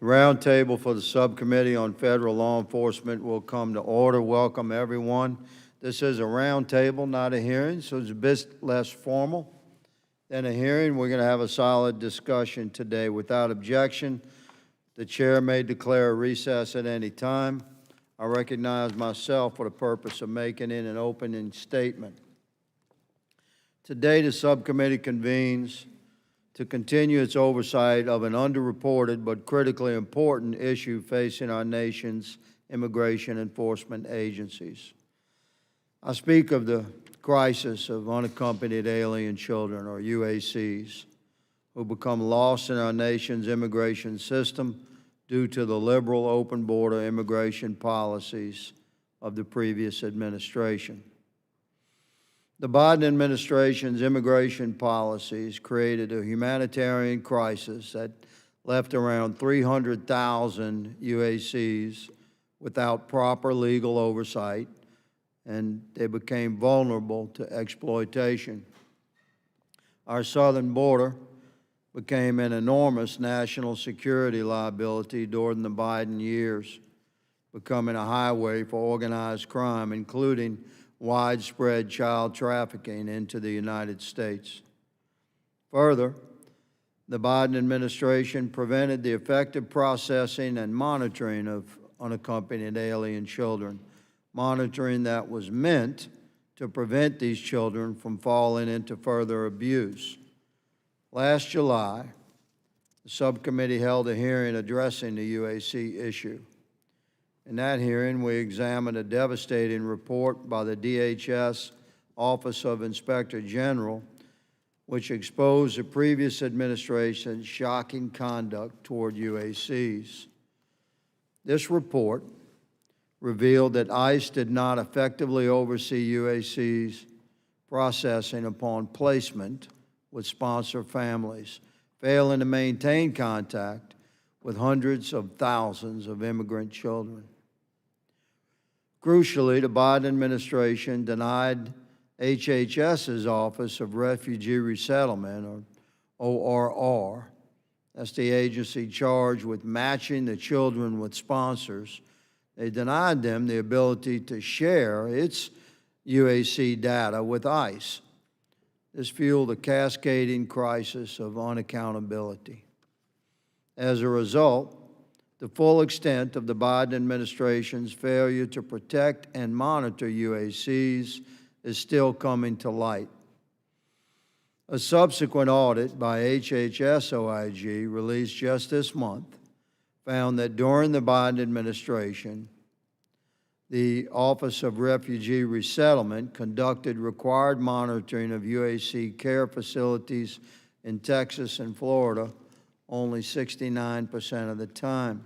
The roundtable for the Subcommittee on Federal Law Enforcement will come to order. Welcome, everyone. This is a roundtable, not a hearing, so it's a bit less formal than a hearing. We're going to have a solid discussion today. Without objection, the chair may declare a recess at any time. I recognize myself for the purpose of making an opening statement. Today, the subcommittee convenes to continue its oversight of an underreported but critically important issue facing our nation's immigration enforcement agencies. I speak of the crisis of unaccompanied alien children, or UACs, who become lost in our nation's immigration system due to the liberal open border immigration policies of the previous administration. The Biden administration's immigration policies created a humanitarian crisis that left around 300,000 UACs without proper legal oversight, and they became vulnerable to exploitation. Our southern border became an enormous national security liability during the Biden years, becoming a highway for organized crime, including widespread child trafficking into the United States. Further, the Biden administration prevented the effective processing and monitoring of unaccompanied alien children, monitoring that was meant to prevent these children from falling into further abuse. Last July, the subcommittee held a hearing addressing the UAC issue. In that hearing, we examined a devastating report by the DHS Office of Inspector General, which exposed the previous administration's shocking conduct toward UACs. This report revealed that ICE did not effectively oversee UACs processing upon placement with sponsor families, failing to maintain contact with hundreds of thousands of immigrant children. Crucially, the Biden administration denied HHS's Office of Refugee Resettlement, or ORR, that's the agency charged with matching the children with sponsors. They denied them the ability to share its UAC data with ICE. This fueled a cascading crisis of unaccountability. As a result, the full extent of the Biden administration's failure to protect and monitor UACs is still coming to light. A subsequent audit by HHS OIG, released just this month, found that during the Biden administration, the Office of Refugee Resettlement conducted required monitoring of UAC care facilities in Texas and Florida only 69% of the time.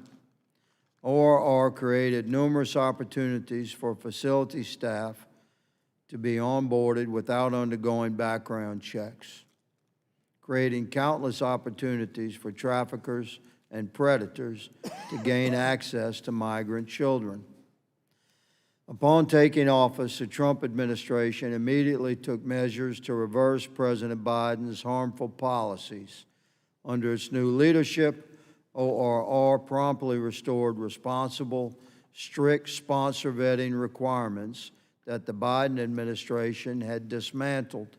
ORR created numerous opportunities for facility staff to be onboarded without undergoing background checks, creating countless opportunities for traffickers and predators to gain access to migrant children. Upon taking office, the Trump administration immediately took measures to reverse President Biden's harmful policies. Under its new leadership, ORR promptly restored responsible, strict sponsor vetting requirements that the Biden administration had dismantled.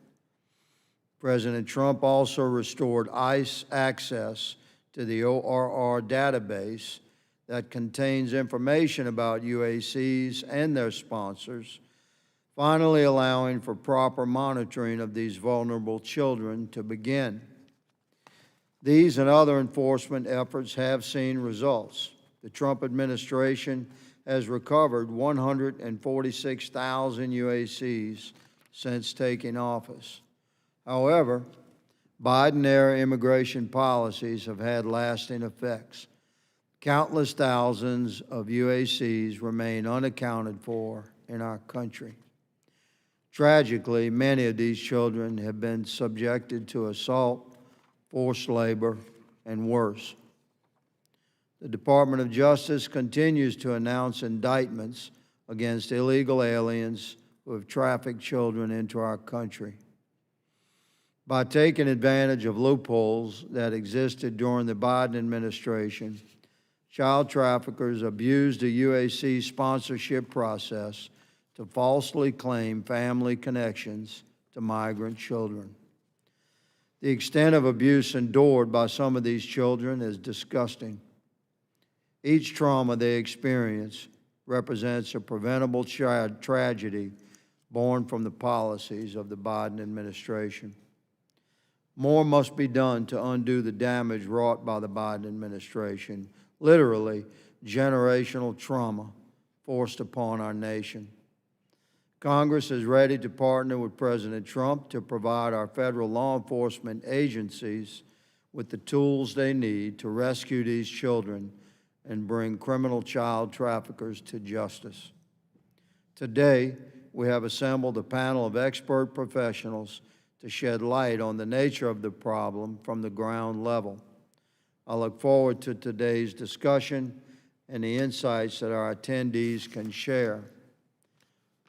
President Trump also restored ICE access to the ORR database that contains information about UACs and their sponsors, finally allowing for proper monitoring of these vulnerable children to begin. These and other enforcement efforts have seen results. The Trump administration has recovered 146,000 UACs since taking office. However, Biden-era immigration policies have had lasting effects. Countless thousands of UACs remain unaccounted for in our country. Tragically, many of these children have been subjected to assault, forced labor, and worse. The Department of Justice continues to announce indictments against illegal aliens who have trafficked children into our country. By taking advantage of loopholes that existed during the Biden administration, child traffickers abuse the UAC sponsorship process to falsely claim family connections to migrant children. The extent of abuse endured by some of these children is disgusting. Each trauma they experience represents a preventable tragedy born from the policies of the Biden administration. More must be done to undo the damage wrought by the Biden administration, literally generational trauma forced upon our nation. Congress is ready to partner with President Trump to provide our federal law enforcement agencies with the tools they need to rescue these children and bring criminal child traffickers to justice. Today, we have assembled a panel of expert professionals to shed light on the nature of the problem from the ground level. I look forward to today's discussion and the insights that our attendees can share.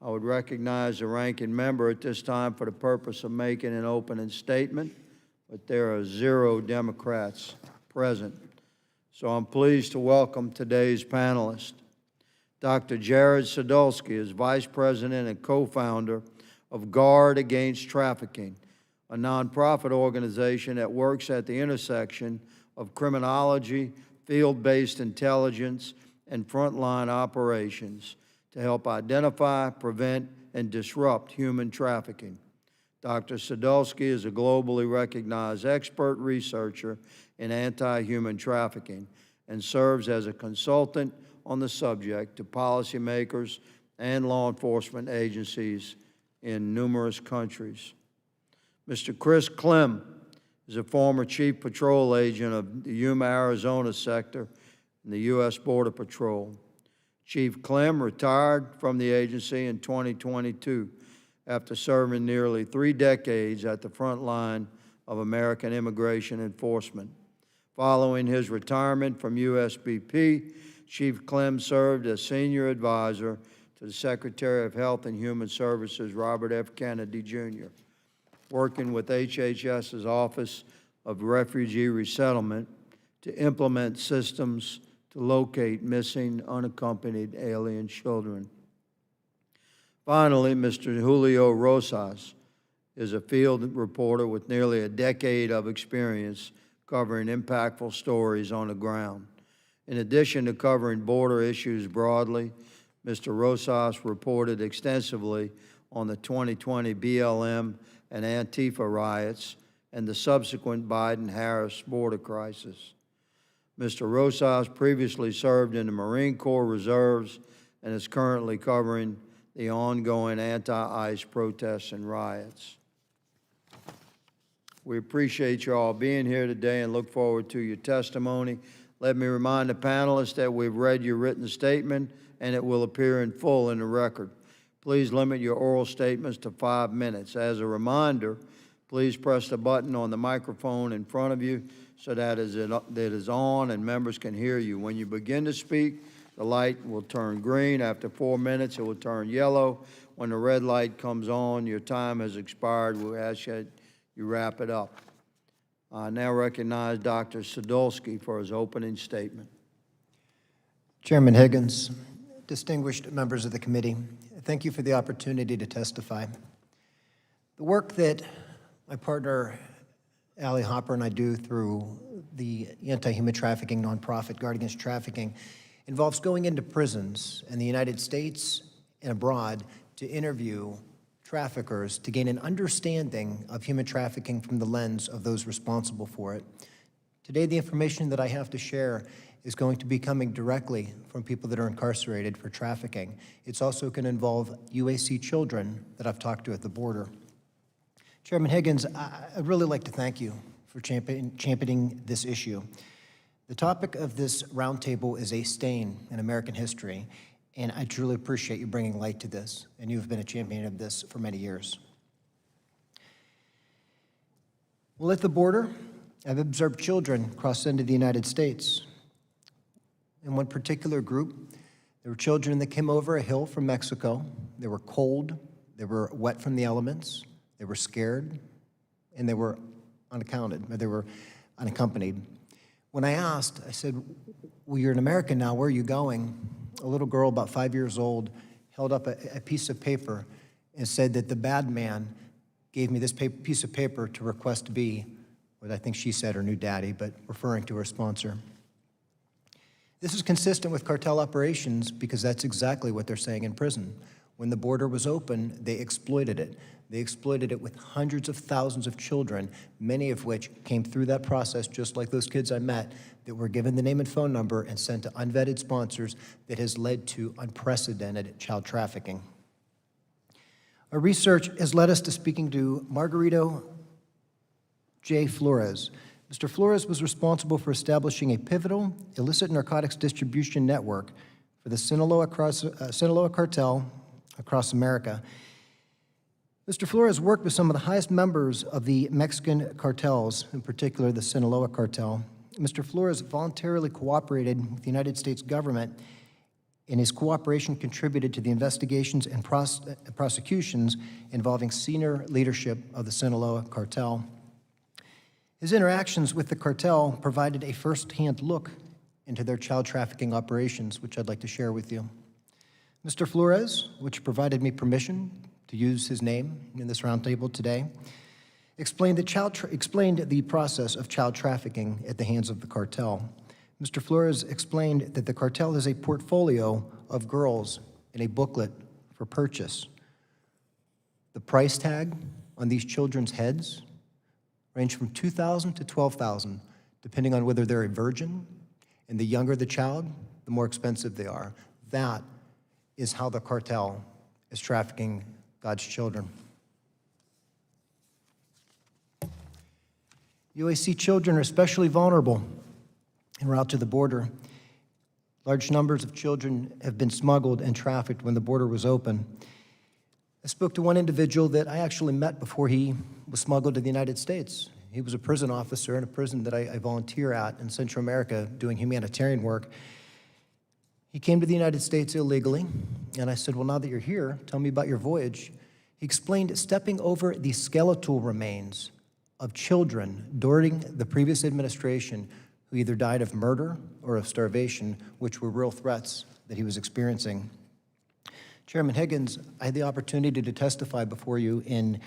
I would recognize the ranking member at this time for the purpose of making an opening statement, but there are 0 Democrats present. So I'm pleased to welcome today's panelists. Dr. Jared Sadulski is Vice President and co-founder of Guard Against Trafficking, a nonprofit organization that works at the intersection of criminology, field-based intelligence, and frontline operations to help identify, prevent, and disrupt human trafficking. Dr. Sadulski is a globally recognized expert researcher in anti-human trafficking and serves as a consultant on the subject to policymakers and law enforcement agencies in numerous countries. Mr. Chris Clem is a former Chief Patrol Agent of the Yuma, Arizona sector in the U.S. Border Patrol. Chief Clem retired from the agency in 2022 after serving nearly 3 decades at the front line of American immigration enforcement. Following his retirement from USBP, Chief Clem served as Senior Advisor to the Secretary of Health and Human Services, Robert F. Kennedy, Jr., working with HHS's Office of Refugee Resettlement to implement systems to locate missing, unaccompanied alien children. Finally, Mr. Julio Rosas is a field reporter with nearly a decade of experience covering impactful stories on the ground. In addition to covering border issues broadly, Mr. Rosas reported extensively on the 2020 BLM and Antifa riots and the subsequent Biden-Harris border crisis. Mr. Rosas previously served in the Marine Corps Reserves and is currently covering the ongoing anti-ICE protests and riots. We appreciate you all being here today and look forward to your testimony. Let me remind the panelists that we've read your written statement and it will appear in full in the record. Please limit your oral statements to 5 minutes. As a reminder, please press the button on the microphone in front of you so that it is on and members can hear you. When you begin to speak, the light will turn green. After 4 minutes, it will turn yellow. When the red light comes on, your time has expired. We'll ask you wrap it up. I now recognize Dr. Sadulski for his opening statement. Chairman Higgins, distinguished members of the committee, thank you for the opportunity to testify. The work that my partner, Allie Hopper, and I do through the anti-human trafficking nonprofit Guard Against Trafficking involves going into prisons in the United States and abroad to interview traffickers to gain an understanding of human trafficking from the lens of those responsible for it. Today, the information that I have to share is going to be coming directly from people that are incarcerated for trafficking. It's also going to involve UAC children that I've talked to at the border. Chairman Higgins, I'd really like to thank you for championing this issue. The topic of this roundtable is a stain in American history, and I truly appreciate you bringing light to this, and you've been a champion of this for many years. Well, at the border, I've observed children cross into the United States. In one particular group, there were children that came over a hill from Mexico. They were cold, they were wet from the elements, they were scared, and they were unaccounted, or they were unaccompanied. When I asked, I said, well, you're an American now, where are you going? A little girl about 5 years old held up a piece of paper and said that the bad man gave me this piece of paper to request to be what I think she said her new daddy, but referring to her sponsor. This is consistent with cartel operations because that's exactly what they're saying in prison. When the border was open, they exploited it. They exploited it with hundreds of thousands of children, many of which came through that process, just like those kids I met, that were given the name and phone number and sent to unvetted sponsors that has led to unprecedented child trafficking. Our research has led us to speaking to Margarito J. Flores. Mr. Flores was responsible for establishing a pivotal illicit narcotics distribution network for the Sinaloa cartel across America. Mr. Flores worked with some of the highest members of the Mexican cartels, in particular the Sinaloa cartel. Mr. Flores voluntarily cooperated with the United States government, and his cooperation contributed to the investigations and prosecutions involving senior leadership of the Sinaloa cartel. His interactions with the cartel provided a first-hand look into their child trafficking operations, which I'd like to share with you. Mr. Flores, which provided me permission to use his name in this roundtable today, explained the process of child trafficking at the hands of the cartel. Mr. Flores explained that the cartel has a portfolio of girls in a booklet for purchase. The price tag on these children's heads range from $2,000 to $12,000, depending on whether they're a virgin, and the younger the child, the more expensive they are. That is how the cartel is trafficking God's children. UAC children are especially vulnerable en route to the border. Large numbers of children have been smuggled and trafficked when the border was open. I spoke to one individual that I actually met before he was smuggled to the United States. He was a prison officer in a prison that I volunteer at in Central America doing humanitarian work. He came to the United States illegally, and I said, well, now that you're here, tell me about your voyage. He explained stepping over the skeletal remains of children during the previous administration who either died of murder or of starvation, which were real threats that he was experiencing. Chairman Higgins, I had the opportunity to testify before you in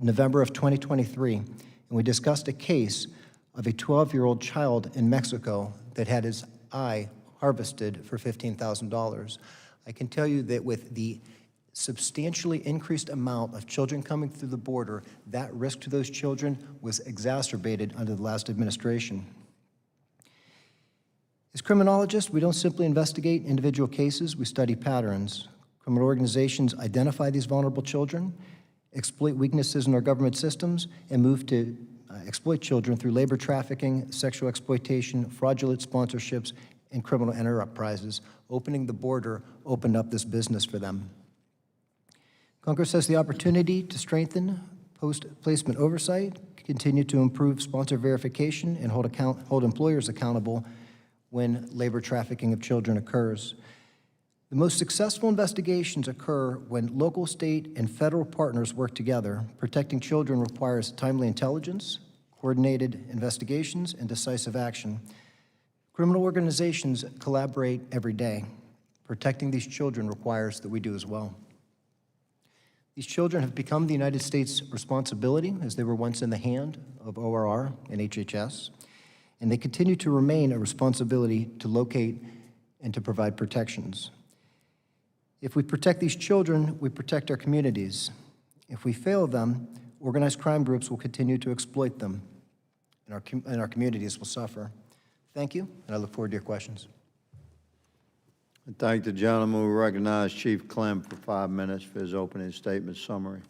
November of 2023, and we discussed a case of a 12-year-old child in Mexico that had his eye harvested for $15,000. I can tell you that with the substantially increased amount of children coming through the border, that risk to those children was exacerbated under the last administration. As criminologists, we don't simply investigate individual cases, we study patterns. Criminal organizations identify these vulnerable children, exploit weaknesses in our government systems, and move to exploit children through labor trafficking, sexual exploitation, fraudulent sponsorships, and criminal enterprises. Opening the border opened up this business for them. Congress has the opportunity to strengthen post-placement oversight, continue to improve sponsor verification, and hold employers accountable when labor trafficking of children occurs. The most successful investigations occur when local, state, and federal partners work together. Protecting children requires timely intelligence, coordinated investigations, and decisive action. Criminal organizations collaborate every day. Protecting these children requires that we do as well. These children have become the United States' responsibility, as they were once in the hand of ORR and HHS, and they continue to remain a responsibility to locate and to provide protections. If we protect these children, we protect our communities. If we fail them, organized crime groups will continue to exploit them, and our communities will suffer. Thank you, and I look forward to your questions. I thank the gentleman. We recognize Chief Clem for 5 minutes for his opening statement summary.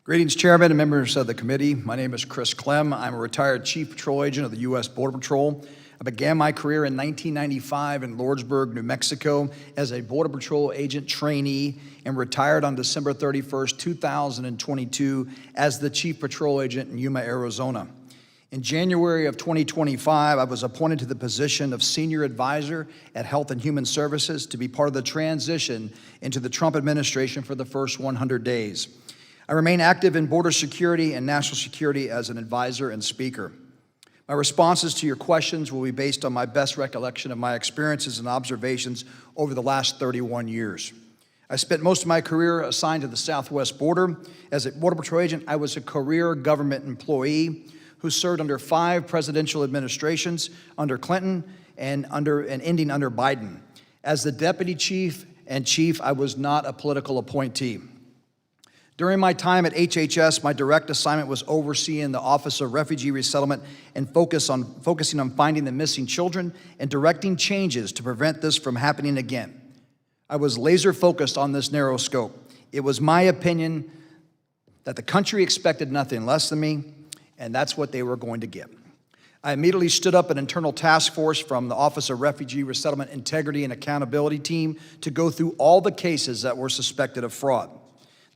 Greetings, Chairman and members of the committee. My name is Chris Clem. I'm a retired Chief Patrol Agent of the U.S. Border Patrol. I began my career in 1995 in Lordsburg, New Mexico as a Border Patrol agent trainee and retired on December 31st, 2022 as the Chief Patrol Agent in Yuma, Arizona. In January of 2025, I was appointed to the position of Senior Advisor at Health and Human Services to be part of the transition into the Trump administration for the first 100 days. I remain active in border security and national security as an advisor and speaker. My responses to your questions will be based on my best recollection of my experiences and observations over the last 31 years. I spent most of my career assigned to the southwest border. As a Border Patrol agent, I was a career government employee who served under 5 presidential administrations, under Clinton and ending under Biden. As the deputy chief, I was not a political appointee. During my time at HHS, my direct assignment was overseeing the Office of Refugee Resettlement and focusing on finding the missing children and directing changes to prevent this from happening again. I was laser focused on this narrow scope. It was my opinion that the country expected nothing less than me, and that's what they were going to get. I immediately stood up an internal task force from the Office of Refugee Resettlement Integrity and Accountability team to go through all the cases that were suspected of fraud.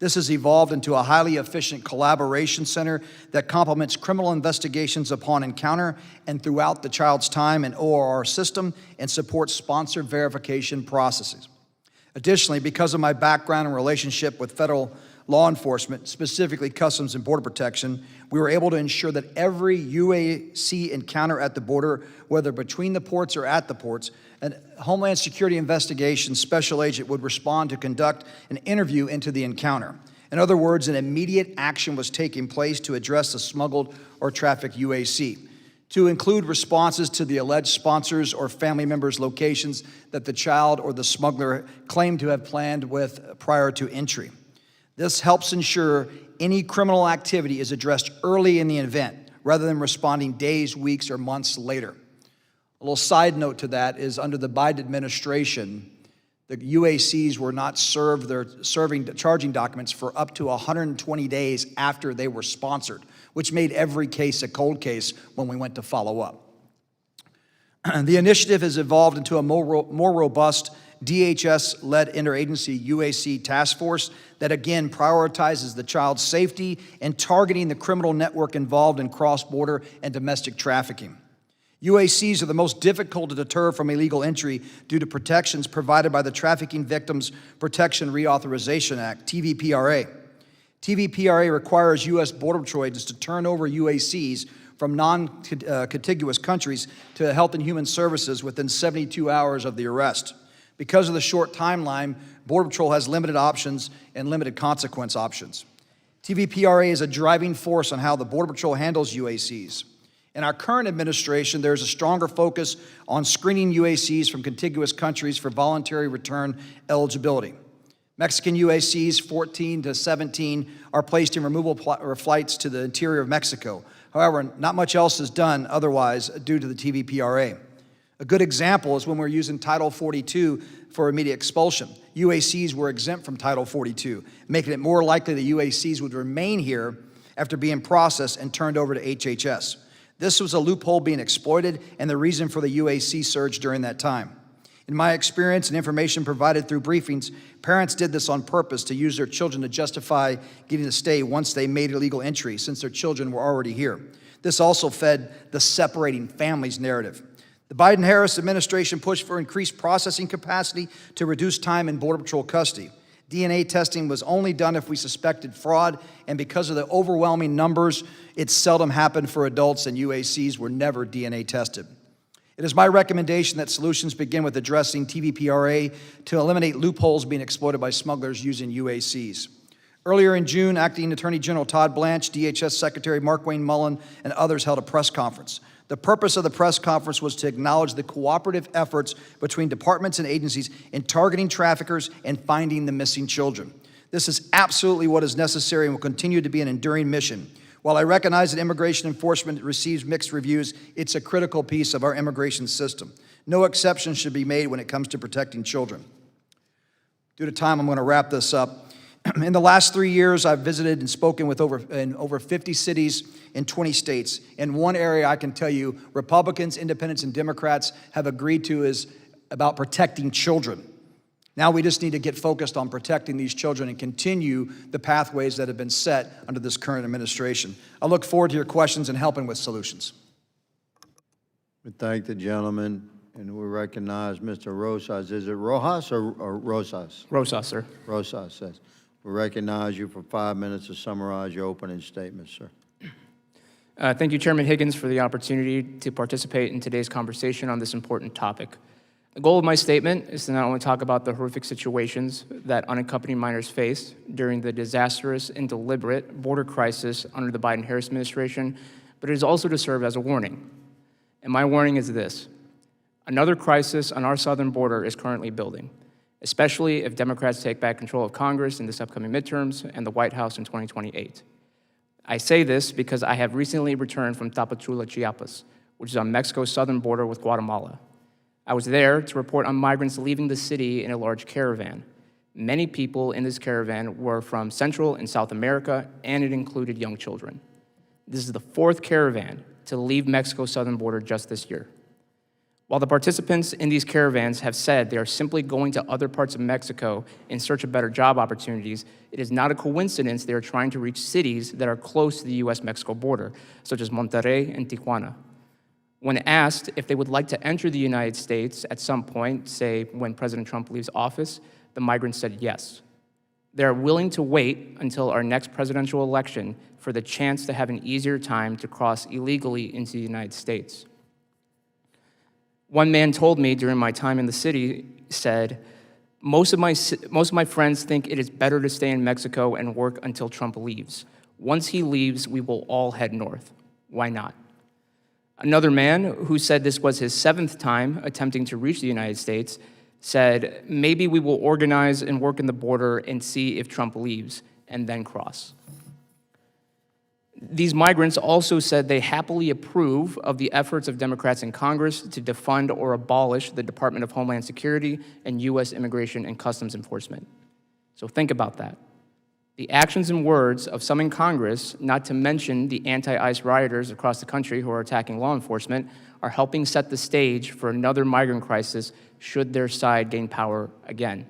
This has evolved into a highly efficient collaboration center that complements criminal investigations upon encounter and throughout the child's time in ORR system and supports sponsor verification processes. Additionally, because of my background and relationship with federal law enforcement, specifically Customs and Border Protection, we were able to ensure that every UAC encounter at the border, whether between the ports or at the ports, a Homeland Security Investigation Special Agent would respond to conduct an interview into the encounter. In other words, an immediate action was taking place to address the smuggled or trafficked UAC, to include responses to the alleged sponsors or family members' locations that the child or the smuggler claimed to have planned with prior to entry. This helps ensure any criminal activity is addressed early in the event, rather than responding days, weeks, or months later. A little side note to that is under the Biden administration, the UACs were not served their charging documents for up to 120 days after they were sponsored, which made every case a cold case when we went to follow up. The initiative has evolved into a more robust DHS-led interagency UAC task force that again prioritizes the child's safety and targeting the criminal network involved in cross-border and domestic trafficking. UACs are the most difficult to deter from illegal entry due to protections provided by the Trafficking Victims Protection Reauthorization Act, TVPRA. TVPRA requires U.S. Border Patrol agents to turn over UACs from non-contiguous countries to Health and Human Services within 72 hours of the arrest. Because of the short timeline, Border Patrol has limited options and limited consequence options. TVPRA is a driving force on how the Border Patrol handles UACs. In our current administration, there's a stronger focus on screening UACs from contiguous countries for voluntary return eligibility. Mexican UACs 14 to 17 are placed in removal flights to the interior of Mexico. However, not much else is done otherwise due to the TVPRA. A good example is when we're using Title 42 for immediate expulsion. UACs were exempt from Title 42, making it more likely that UACs would remain here after being processed and turned over to HHS. This was a loophole being exploited and the reason for the UAC surge during that time. In my experience and information provided through briefings, parents did this on purpose to use their children to justify getting a stay once they made illegal entry, since their children were already here. This also fed the separating families narrative. The Biden-Harris administration pushed for increased processing capacity to reduce time in Border Patrol custody. DNA testing was only done if we suspected fraud, and because of the overwhelming numbers, it seldom happened for adults, and UACs were never DNA tested. It is my recommendation that solutions begin with addressing TVPRA to eliminate loopholes being exploited by smugglers using UACs. Earlier in June, Acting Attorney General Todd Blanche, DHS Secretary Mark Wayne Mullen, and others held a press conference. The purpose of the press conference was to acknowledge the cooperative efforts between departments and agencies in targeting traffickers and finding the missing children. This is absolutely what is necessary and will continue to be an enduring mission. While I recognize that immigration enforcement receives mixed reviews, it's a critical piece of our immigration system. No exceptions should be made when it comes to protecting children. Due to time, I'm going to wrap this up. In the last 3 years, I've visited and spoken with over 50 cities in 20 states. And one area I can tell you, Republicans, Independents, and Democrats have agreed to is about protecting children. Now we just need to get focused on protecting these children and continue the pathways that have been set under this current administration. I look forward to your questions and helping with solutions. We thank the gentleman, and we recognize Mr. Rosas. Is it Rojas or Rosas? Rosas, sir. Rosas says. We recognize you for 5 minutes to summarize your opening statement, sir. Thank you, Chairman Higgins, for the opportunity to participate in today's conversation on this important topic. The goal of my statement is to not only talk about the horrific situations that unaccompanied minors face during the disastrous and deliberate border crisis under the Biden-Harris administration, but it is also to serve as a warning. And my warning is this: another crisis on our southern border is currently building, especially if Democrats take back control of Congress in this upcoming midterms and the White House in 2028. I say this because I have recently returned from Tapachula, Chiapas, which is on Mexico's southern border with Guatemala. I was there to report on migrants leaving the city in a large caravan. Many people in this caravan were from Central and South America, and it included young children. This is the fourth caravan to leave Mexico's southern border just this year. While the participants in these caravans have said they are simply going to other parts of Mexico in search of better job opportunities, it is not a coincidence they are trying to reach cities that are close to the US-Mexico border, such as Monterrey and Tijuana. When asked if they would like to enter the United States at some point, say when President Trump leaves office, the migrants said yes. They are willing to wait until our next presidential election for the chance to have an easier time to cross illegally into the United States. One man told me during my time in the city, said, most of my friends think it is better to stay in Mexico and work until Trump leaves. Once he leaves, we will all head north. Why not? Another man, who said this was his 7th time attempting to reach the United States, said, maybe we will organize and work in the border and see if Trump leaves, and then cross. These migrants also said they happily approve of the efforts of Democrats in Congress to defund or abolish the Department of Homeland Security and U.S. Immigration and Customs Enforcement. So think about that. The actions and words of some in Congress, not to mention the anti-ICE rioters across the country who are attacking law enforcement, are helping set the stage for another migrant crisis should their side gain power again.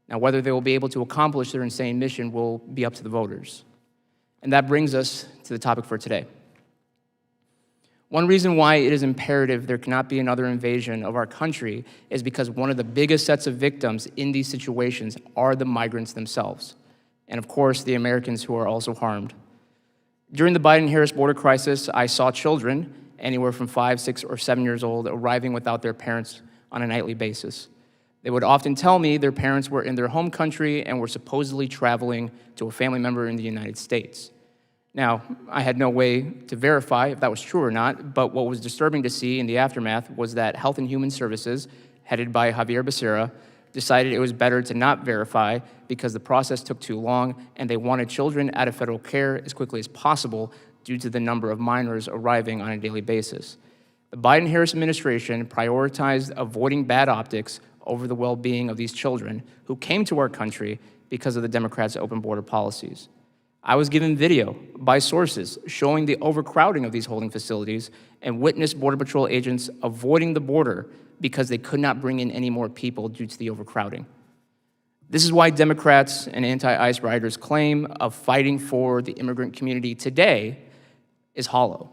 Now, whether they will be able to accomplish their insane mission will be up to the voters. And that brings us to the topic for today. One reason why it is imperative there cannot be another invasion of our country is because one of the biggest sets of victims in these situations are the migrants themselves. And of course, the Americans who are also harmed. During the Biden-Harris border crisis, I saw children, anywhere from 5, 6, or 7 years old, arriving without their parents on a nightly basis. They would often tell me their parents were in their home country and were supposedly traveling to a family member in the United States. Now, I had no way to verify if that was true or not, but what was disturbing to see in the aftermath was that Health and Human Services, headed by Javier Becerra, decided it was better to not verify because the process took too long and they wanted children out of federal care as quickly as possible due to the number of minors arriving on a daily basis. The Biden-Harris administration prioritized avoiding bad optics over the well-being of these children who came to our country because of the Democrats' open border policies. I was given video by sources showing the overcrowding of these holding facilities and witnessed Border Patrol agents avoiding the border because they could not bring in any more people due to the overcrowding. This is why Democrats and anti-ICE rioters' claim of fighting for the immigrant community today is hollow.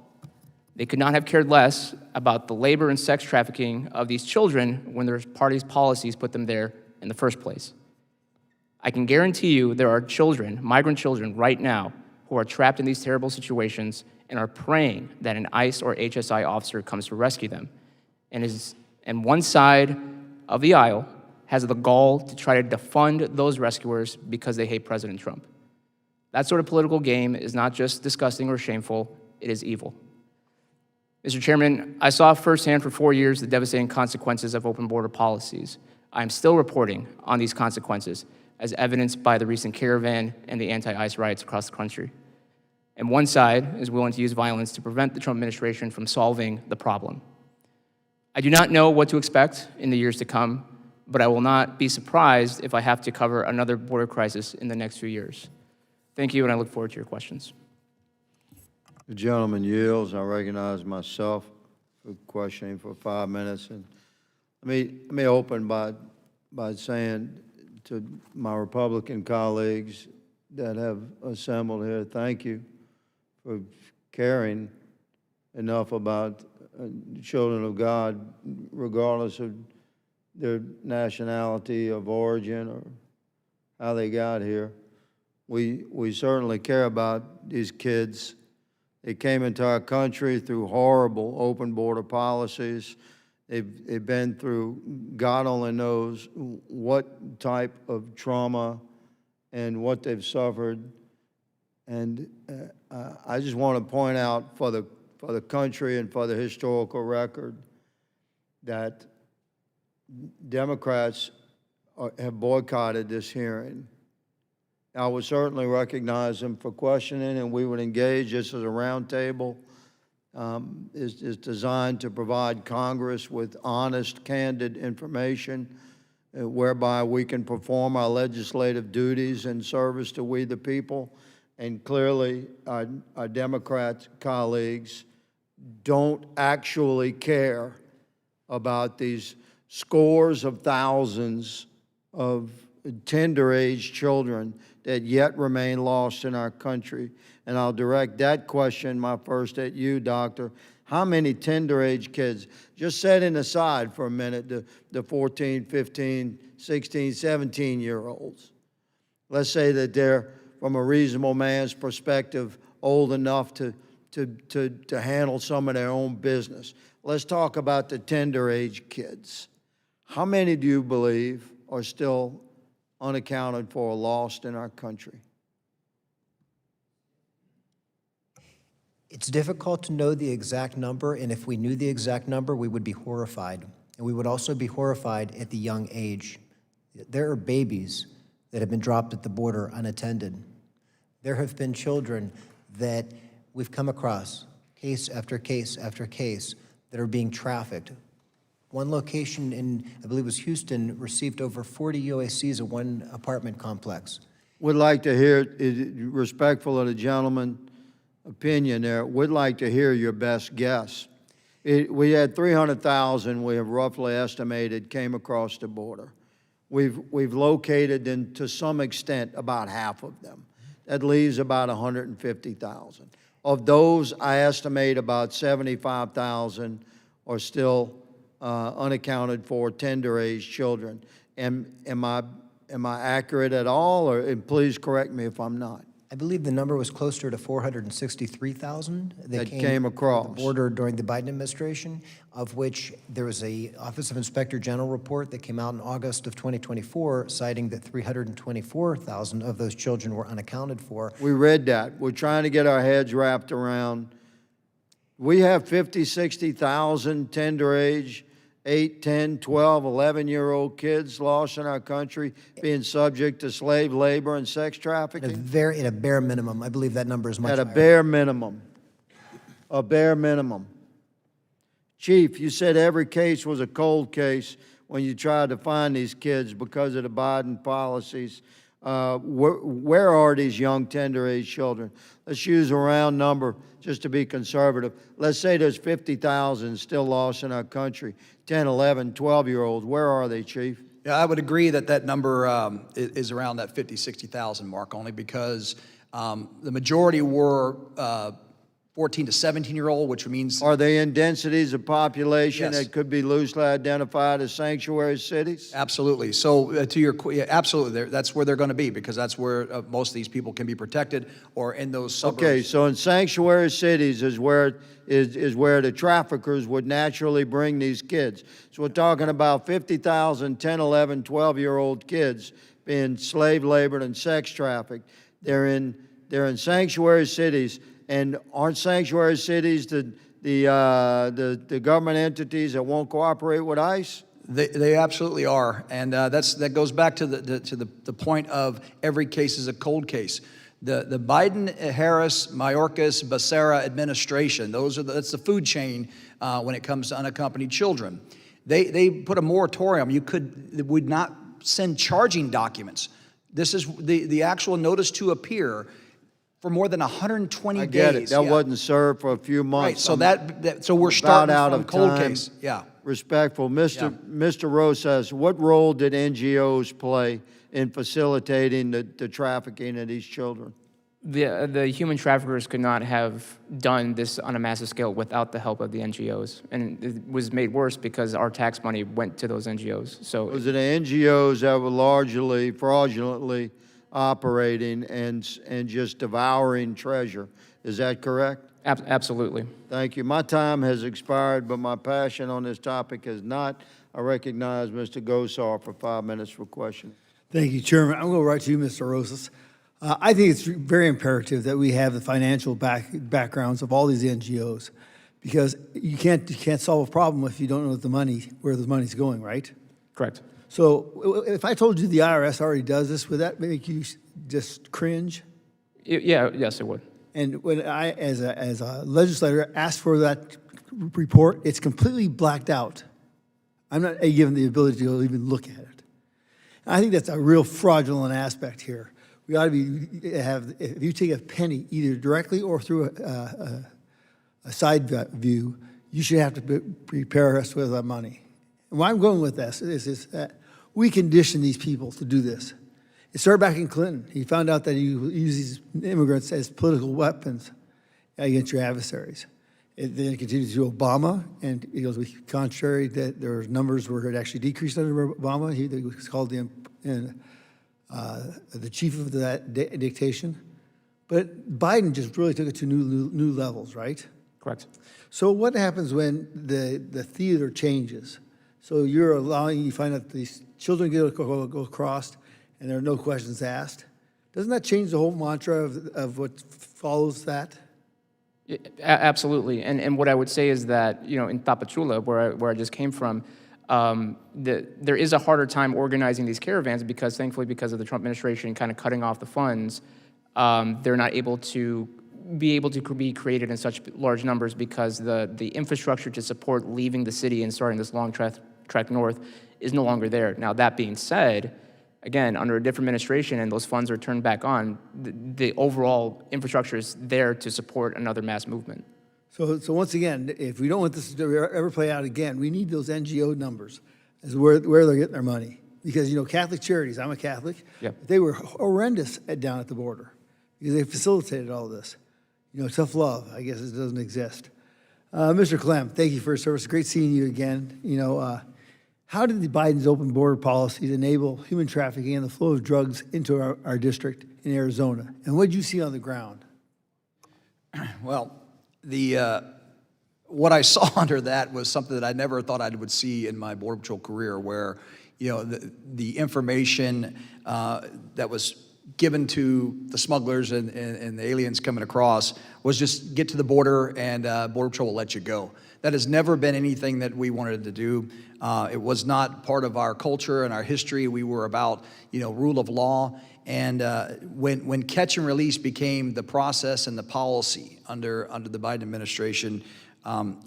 They could not have cared less about the labor and sex trafficking of these children when their party's policies put them there in the first place. I can guarantee you there are children, migrant children right now, who are trapped in these terrible situations and are praying that an ICE or HSI officer comes to rescue them. And one side of the aisle has the gall to try to defund those rescuers because they hate President Trump. That sort of political game is not just disgusting or shameful, it is evil. Mr. Chairman, I saw firsthand for 4 years the devastating consequences of open border policies. I am still reporting on these consequences, as evidenced by the recent caravan and the anti-ICE riots across the country. And one side is willing to use violence to prevent the Trump administration from solving the problem. I do not know what to expect in the years to come, but I will not be surprised if I have to cover another border crisis in the next few years. Thank you, and I look forward to your questions. The gentleman yields. I recognize myself for questioning for 5 minutes. And let me open by saying to my Republican colleagues that have assembled here, thank you for caring enough about children of God, regardless of their nationality of origin or how they got here. We certainly care about these kids They came into our country through horrible open border policies. They've been through, God only knows what type of trauma and what they've suffered. And I just want to point out for the country and for the historical record that Democrats have boycotted this hearing. I would certainly recognize them for questioning, and we would engage. This is a roundtable. Is designed to provide Congress with honest, candid information whereby we can perform our legislative duties in service to we the people. And clearly, our Democrat colleagues don't actually care about these scores of thousands of tender-age children that yet remain lost in our country. And I'll direct that question, my first, at you, Doctor. How many tender-age kids, just setting aside for a minute the 14, 15, 16, 17-year-olds, let's say that they're, from a reasonable man's perspective, old enough to handle some of their own business. Let's talk about the tender-age kids. How many do you believe are still unaccounted for or lost in our country? It's difficult to know the exact number, and if we knew the exact number, we would be horrified. And we would also be horrified at the young age. There are babies that have been dropped at the border unattended. There have been children that we've come across, case after case after case, that are being trafficked. One location in, I believe it was Houston, received over 40 UACs at one apartment complex. Would like to hear, respectful of the gentleman's opinion there, would like to hear your best guess. We had 300,000, we have roughly estimated, came across the border. We've located, in, to some extent, about half of them. That leaves about 150,000. Of those, I estimate about 75,000 are still unaccounted for tender-age children. Am I accurate at all, or and please correct me if I'm not? I believe the number was closer to 463,000 That came across the border during the Biden administration, of which there was a Office of Inspector General report that came out in August of 2024 citing that 324,000 of those children were unaccounted for. We read that. We're trying to get our heads wrapped around. We have 50, 60,000 tender-age, 8, 10, 12, 11-year-old kids lost in our country being subject to slave labor and sex trafficking? At a bare minimum. I believe that number is much At a higher. bare minimum. A bare minimum. Chief, you said every case was a cold case when you tried to find these kids because of the Biden policies. Where are these young tender-age children? Let's use a round number just to be conservative. Let's say there's 50,000 still lost in our country. 10, 11, 12-year-olds. Where are they, Chief? Yeah, I would agree that that number is around that 50, 60,000 mark, only because the majority were 14 to 17-year-old, which means... Are they in densities of population Yes. that could be loosely identified as sanctuary cities? Absolutely. So to your, yeah, absolutely, that's where they're going to be, because that's where most of these people can be protected, or in those suburbs. Okay, so in sanctuary cities is where the traffickers would naturally bring these kids. So we're talking about 50,000 10, 11, 12-year-old kids being slave labored and sex trafficked. They're in sanctuary cities. And aren't sanctuary cities the government entities that won't cooperate with ICE? They absolutely are, and that goes back to the point of every case is a cold case. The Biden, Harris, Mayorkas, Becerra administration, that's the food chain when it comes to unaccompanied children. They put a moratorium. You would not send charging documents. This is the actual notice to appear for more than 120 days. I get it. That yeah. wasn't served for a few months. Right. So so we're starting out from of cold time. case. Yeah. Respectful, Mr. Rosas, what role did NGOs play in facilitating the trafficking of these children? The human traffickers could not have done this on a massive scale without the help of the NGOs. And it was made worse because our tax money went to those NGOs. So Was it the NGOs that were largely fraudulently operating and just devouring treasure? Is that correct? Absolutely. Thank you. My time has expired, but my passion on this topic has not. I recognize Mr. Gosar for 5 minutes for questioning. Thank you, Chairman. I'm going to write to you, Mr. Rosas. I think it's very imperative that we have the financial backgrounds of all these NGOs, because you can't solve a problem if you don't know where the money's going, right? Correct. So if I told you the IRS already does this, would that make you just cringe? Yes, it would. And when I, as a legislator, asked for that report, it's completely blacked out. I'm not given the ability to even look at it. I think that's a real fraudulent aspect here. We ought to if you take a penny, either directly or through a side view, you should have to prepare us with that money. And why I'm going with this is that we condition these people to do this. It started back in Clinton. He found out that you use these immigrants as political weapons against your adversaries. Then it continued to Obama, and he goes, contrary that there were numbers where it actually decreased under Obama. He was called the chief of that dictation. But Biden just really took it to new levels, right? Correct. So what happens when the theater changes? So you find out these children go across, and there are no questions asked. Doesn't that change the whole mantra of what follows that? Absolutely. And what I would say is that, in Tapachula, where I just came from, there is a harder time organizing these caravans because, thankfully, because of the Trump administration kind of cutting off the funds, they're not able to be created in such large numbers because the infrastructure to support leaving the city and starting this long trek north is no longer there. Now, that being said, again, under a different administration and those funds are turned back on, the overall infrastructure is there to support another mass movement. So once again, if we don't want this to ever play out again, we need those NGO numbers as where they're getting their money. Because, Catholic Charities, I'm a Catholic, Yep. they were horrendous down at the border because they facilitated all this. Tough love, I guess it doesn't exist. Mr. Clem, thank you for your service. Great seeing you again. How did the Biden's open border policies enable human trafficking and the flow of drugs into our district in Arizona? And what did you see on the ground? Well, what I saw under that was something that I never thought I would see in my Border Patrol career, where the information that was given to the smugglers and the aliens coming across was just get to the border and Border Patrol will let you go. That has never been anything that we wanted to do. It was not part of our culture and our history. We were about rule of law. And when catch and release became the process and the policy under the Biden administration,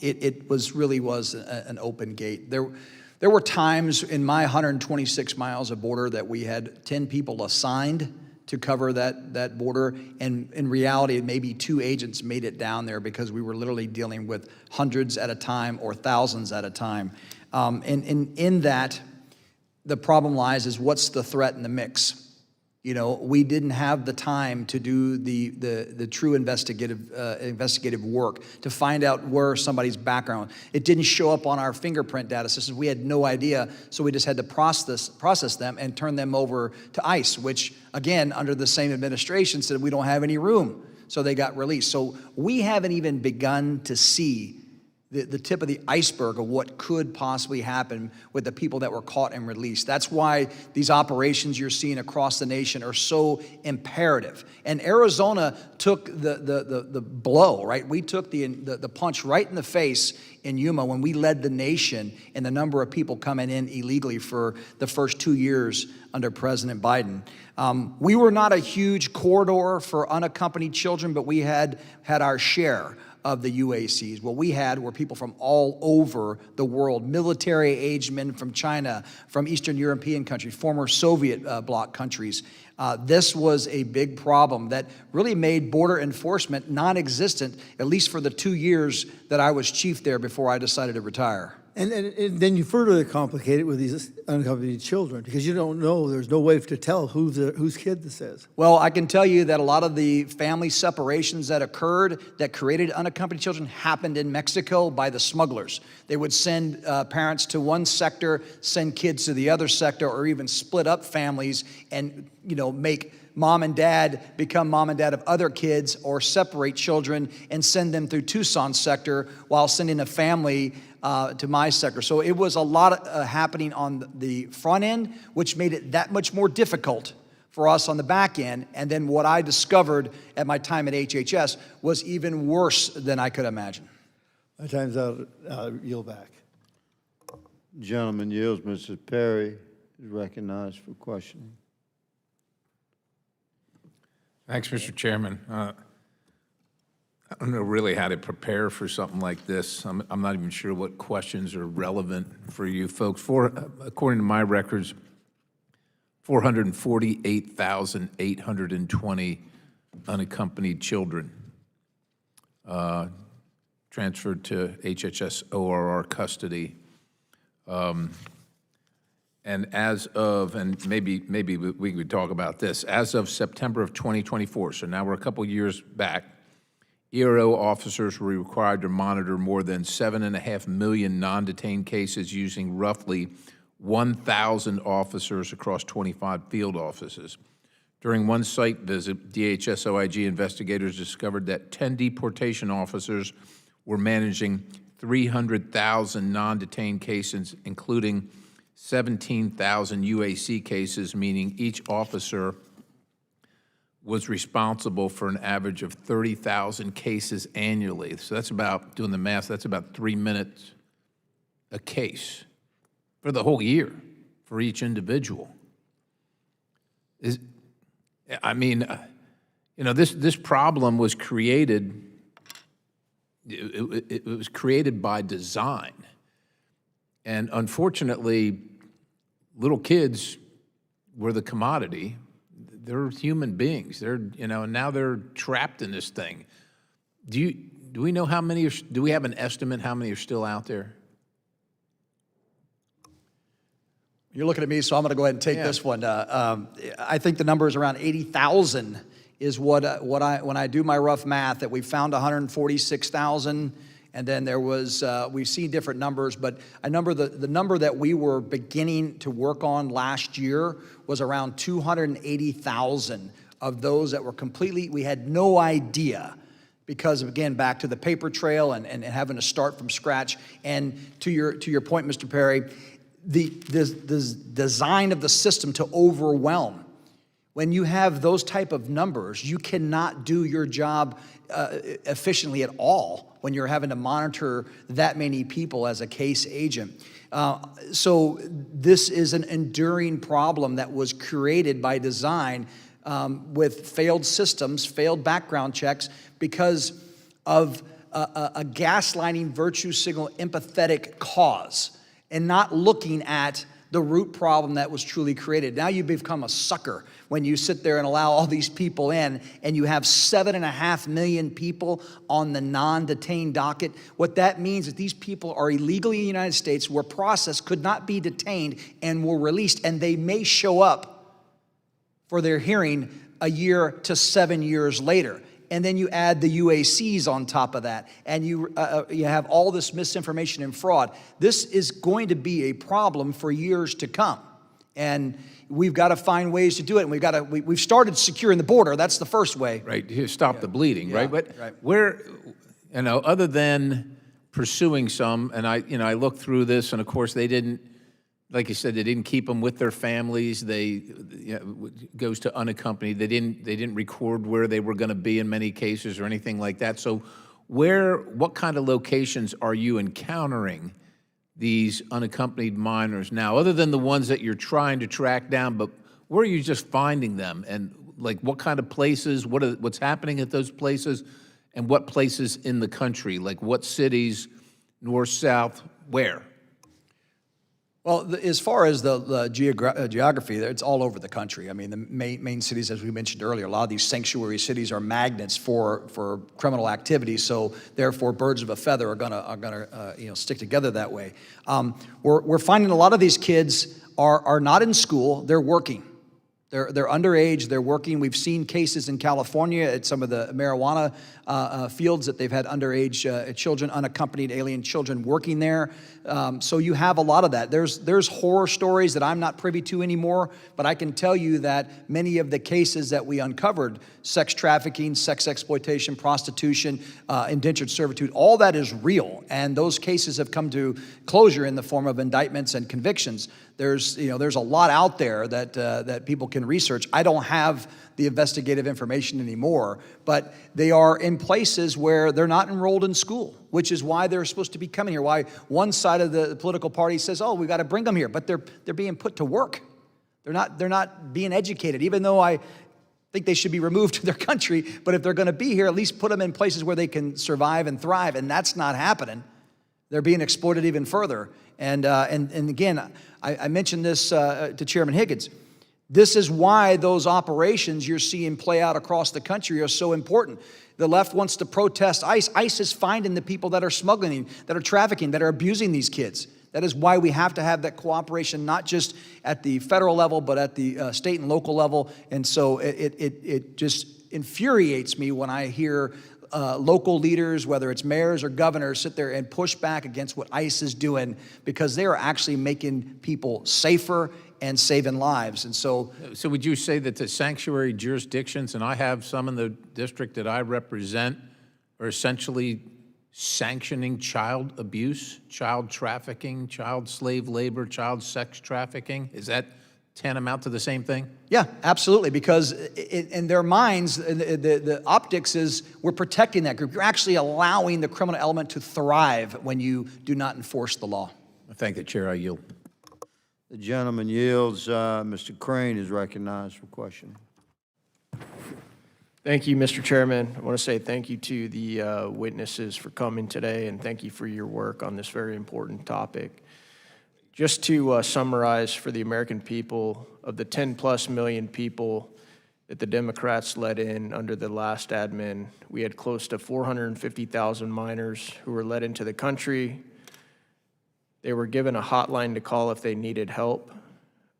it was an open gate. There were times in my 126 miles of border that we had 10 people assigned to cover that border, and in reality, maybe 2 agents made it down there because we were literally dealing with hundreds at a time or thousands at a time. And in that, the problem lies is what's the threat in the mix? We didn't have the time to do the true investigative work to find out where somebody's background. It didn't show up on our fingerprint data systems. We had no idea, so we just had to process them and turn them over to ICE, which, again, under the same administration said we don't have any room, so they got released. So we haven't even begun to see the tip of the iceberg of what could possibly happen with the people that were caught and released. That's why these operations you're seeing across the nation are so imperative. And Arizona took the blow, right? We took the punch right in the face in Yuma when we led the nation in the number of people coming in illegally for the first 2 years under President Biden. We were not a huge corridor for unaccompanied children, but we had our share of the UACs. What we had were people from all over the world, military-aged men from China, from Eastern European countries, former Soviet bloc countries. This was a big problem that really made border enforcement non-existent, at least for the 2 years that I was chief there before I decided to retire. And then you further complicate it with these unaccompanied children because you don't know, there's no way to tell whose kid this is. Well, I can tell you that a lot of the family separations that occurred that created unaccompanied children happened in Mexico by the smugglers. They would send parents to one sector, send kids to the other sector, or even split up families and make mom and dad become mom and dad of other kids, or separate children and send them through Tucson's sector while sending a family to my sector. So it was a lot happening on the front end, which made it that much more difficult for us on the back end. And then what I discovered at my time at HHS was even worse than I could imagine. My time's out. Yield back. Gentleman yields. Mrs. Perry is recognized for questioning. Thanks, Mr. Chairman. I don't know really how to prepare for something like this. I'm not even sure what questions are relevant for you folks. According to my records, 448,820 unaccompanied children transferred to HHS ORR custody. And as of, and maybe we could talk about this, as of September of 2024, so now we're a couple years back, ERO officers were required to monitor more than 7.5 million non-detained cases using roughly 1,000 officers across 25 field offices. During one site visit, DHS OIG investigators discovered that 10 deportation officers were managing 300,000 non-detained cases, including 17,000 UAC cases, meaning each officer was responsible for an average of 30,000 cases annually. So that's about, doing the math, that's about 3 minutes a case for the whole year for each individual. This problem was created, it was created by design. And unfortunately, little kids were the commodity. They're human beings. And now they're trapped in this thing. Do we know how many, do we have an estimate how many are still out there? You're looking at me, so I'm going to go ahead and take this one. I think the number is around 80,000 is when I do my rough math, that we found 146,000, and then there was, we've seen different numbers, but the number that we were beginning to work on last year was around 280,000 of those that were completely, we had no idea, because again, back to the paper trail and having to start from scratch. And to your point, Mr. Perry, the design of the system to overwhelm. When you have those type of numbers, you cannot do your job efficiently at all when you're having to monitor that many people as a case agent. So this is an enduring problem that was created by design with failed systems, failed background checks, because of a gaslighting virtue signal empathetic cause, and not looking at the root problem that was truly created. Now you become a sucker when you sit there and allow all these people in, and you have 7.5 million people on the non-detained docket. What that means is these people are illegally in the United States, were processed, could not be detained, and were released, and they may show up for their hearing a year to 7 years later. And then you add the UACs on top of that, and you have all this misinformation and fraud. This is going to be a problem for years to come, and we've got to find ways to do it. And we've started securing the border. That's the first way. Right, to stop the bleeding, right? But right. where, other than pursuing some, and I looked through this, and of course they didn't, like you said, they didn't keep them with their families. They goes to unaccompanied. They didn't record where they were going to be in many cases or anything like that. So, what kind of locations are you encountering these unaccompanied minors now, other than the ones that you're trying to track down? But where are you just finding them, and like what kind of places? What's happening at those places, and what places in the country? Like what cities, north, south, where? Well, as far as the geography, it's all over the country. I mean, the main cities, as we mentioned earlier, a lot of these sanctuary cities are magnets for criminal activity. So therefore, birds of a feather are gonna stick together that way. We're finding a lot of these kids are not in school; they're working. They're underage, they're working. We've seen cases in California at some of the marijuana fields that they've had underage children, unaccompanied alien children working there. So you have a lot of that. There's horror stories that I'm not privy to anymore, but I can tell you that many of the cases that we uncovered, sex trafficking, sex exploitation, prostitution, indentured servitude, all that is real. And those cases have come to closure in the form of indictments and convictions. There's a lot out there that people can research. I don't have the investigative information anymore, but they are in places where they're not enrolled in school, which is why they're supposed to be coming here. Why one side of the political party says, "Oh, we got to bring them here," but they're being put to work. They're not being educated, even though I think they should be removed to their country. But if they're going to be here, at least put them in places where they can survive and thrive, and that's not happening. They're being exploited even further. And again, I mentioned this to Chairman Higgins. This is why those operations you're seeing play out across the country are so important. The left wants to protest ICE. ICE is finding the people that are smuggling, that are trafficking, that are abusing these kids. That is why we have to have that cooperation, not just at the federal level, but at the state and local level. And so it just infuriates me when I hear local leaders, whether it's mayors or governors, sit there and push back against what ICE is doing, because they are actually making people safer and saving lives. And so would you say that the sanctuary jurisdictions, and I have some in the district that I represent, are essentially sanctioning child abuse, child trafficking, child slave labor, child sex trafficking? Is that tantamount to the same thing? yeah, absolutely, because in their minds, the optics is we're protecting that group. You're actually allowing the criminal element to thrive when you do not enforce the law. I thank the chair. I yield. The gentleman yields. Mr. Crane is recognized for question. Thank you, Mr. Chairman. I want to say thank you to the witnesses for coming today, and thank you for your work on this very important topic. Just to summarize for the American people, of the 10+ million people that the Democrats let in under the last admin, we had close to 450,000 minors who were let into the country. They were given a hotline to call if they needed help.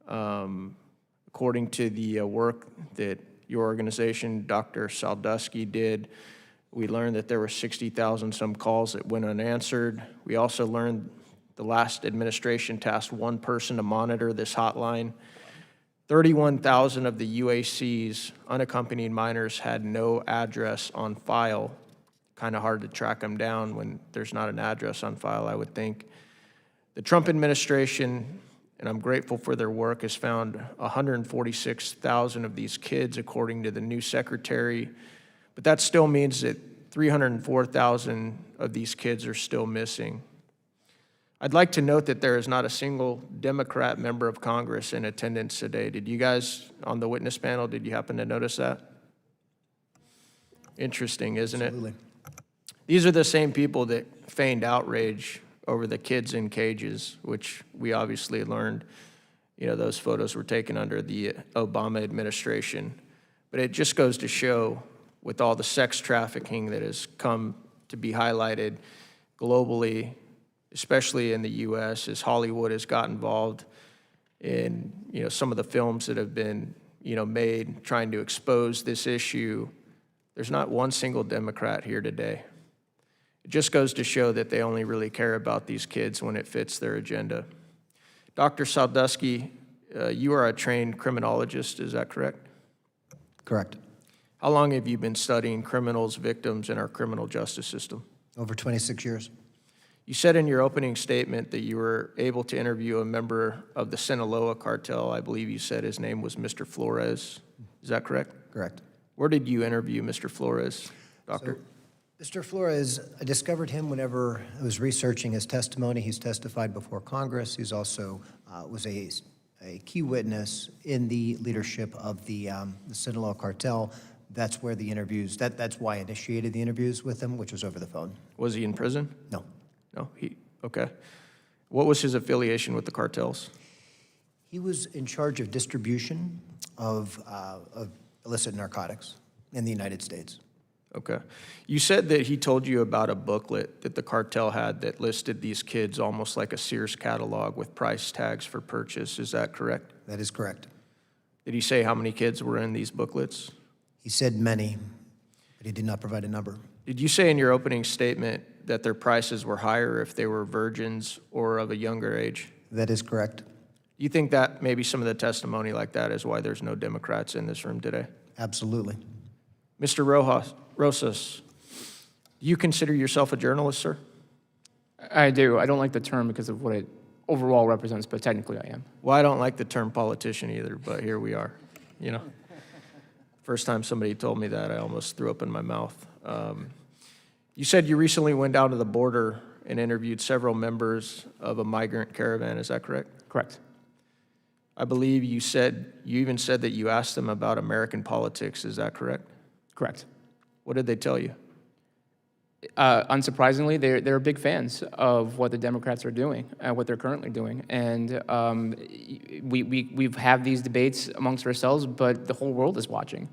According to the work that your organization, Dr. Saldusky, did, we learned that there were 60,000 some calls that went unanswered. We also learned the last administration tasked one person to monitor this hotline. 31,000 of the UAC's unaccompanied minors had no address on file. Kind of hard to track them down when there's not an address on file, I would think. The Trump administration, and I'm grateful for their work, has found 146,000 of these kids, according to the new secretary. But that still means that 304,000 of these kids are still missing. I'd like to note that there is not a single Democrat member of Congress in attendance today. Did you guys on the witness panel, did you happen to notice that? Interesting, isn't it? Absolutely. These are the same people that feigned outrage over the kids in cages, which we obviously learned, those photos were taken under the Obama administration. But it just goes to show, with all the sex trafficking that has come to be highlighted globally, especially in the U.S., as Hollywood has got involved in, some of the films that have been, made trying to expose this issue, there's not one single Democrat here today. It just goes to show that they only really care about these kids when it fits their agenda. Dr. Saldusky, you are a trained criminologist, is that correct? Correct. How long have you been studying criminals, victims in our criminal justice system? Over 26 years. You said in your opening statement that you were able to interview a member of the Sinaloa cartel. I believe you said his name was Mr. Flores. Is that correct? Correct. Where did you interview Mr. Flores, Doctor? Mr. Flores, I discovered him whenever I was researching his testimony. He's testified before Congress. He's also was a key witness in the leadership of the Sinaloa cartel. That's where the interviews, that's why I initiated the interviews with him, which was over the phone. Was he in prison? No. No, okay. What was his affiliation with the cartels? He was in charge of distribution of illicit narcotics in the United States. Okay. You said that he told you about a booklet that the cartel had that listed these kids almost like a Sears catalog with price tags for purchase. Is that correct? That is correct. Did he say how many kids were in these booklets? He said many, but he did not provide a number. Did you say in your opening statement that their prices were higher if they were virgins or of a younger age? That is correct. You think that maybe some of the testimony like that is why there's no Democrats in this room today? Absolutely. Mr. Rosas, do you consider yourself a journalist, sir? I do. I don't like the term because of what it overall represents, but technically I am. Well, I don't like the term politician either, but here we are, you know. First time somebody told me that, I almost threw up in my mouth. You said you recently went down to the border and interviewed several members of a migrant caravan, is that correct? Correct. I believe you even said that you asked them about American politics, is that correct? Correct. What did they tell you? Unsurprisingly, they're big fans of what the Democrats are doing, what they're currently doing. And we've had these debates amongst ourselves, but the whole world is watching.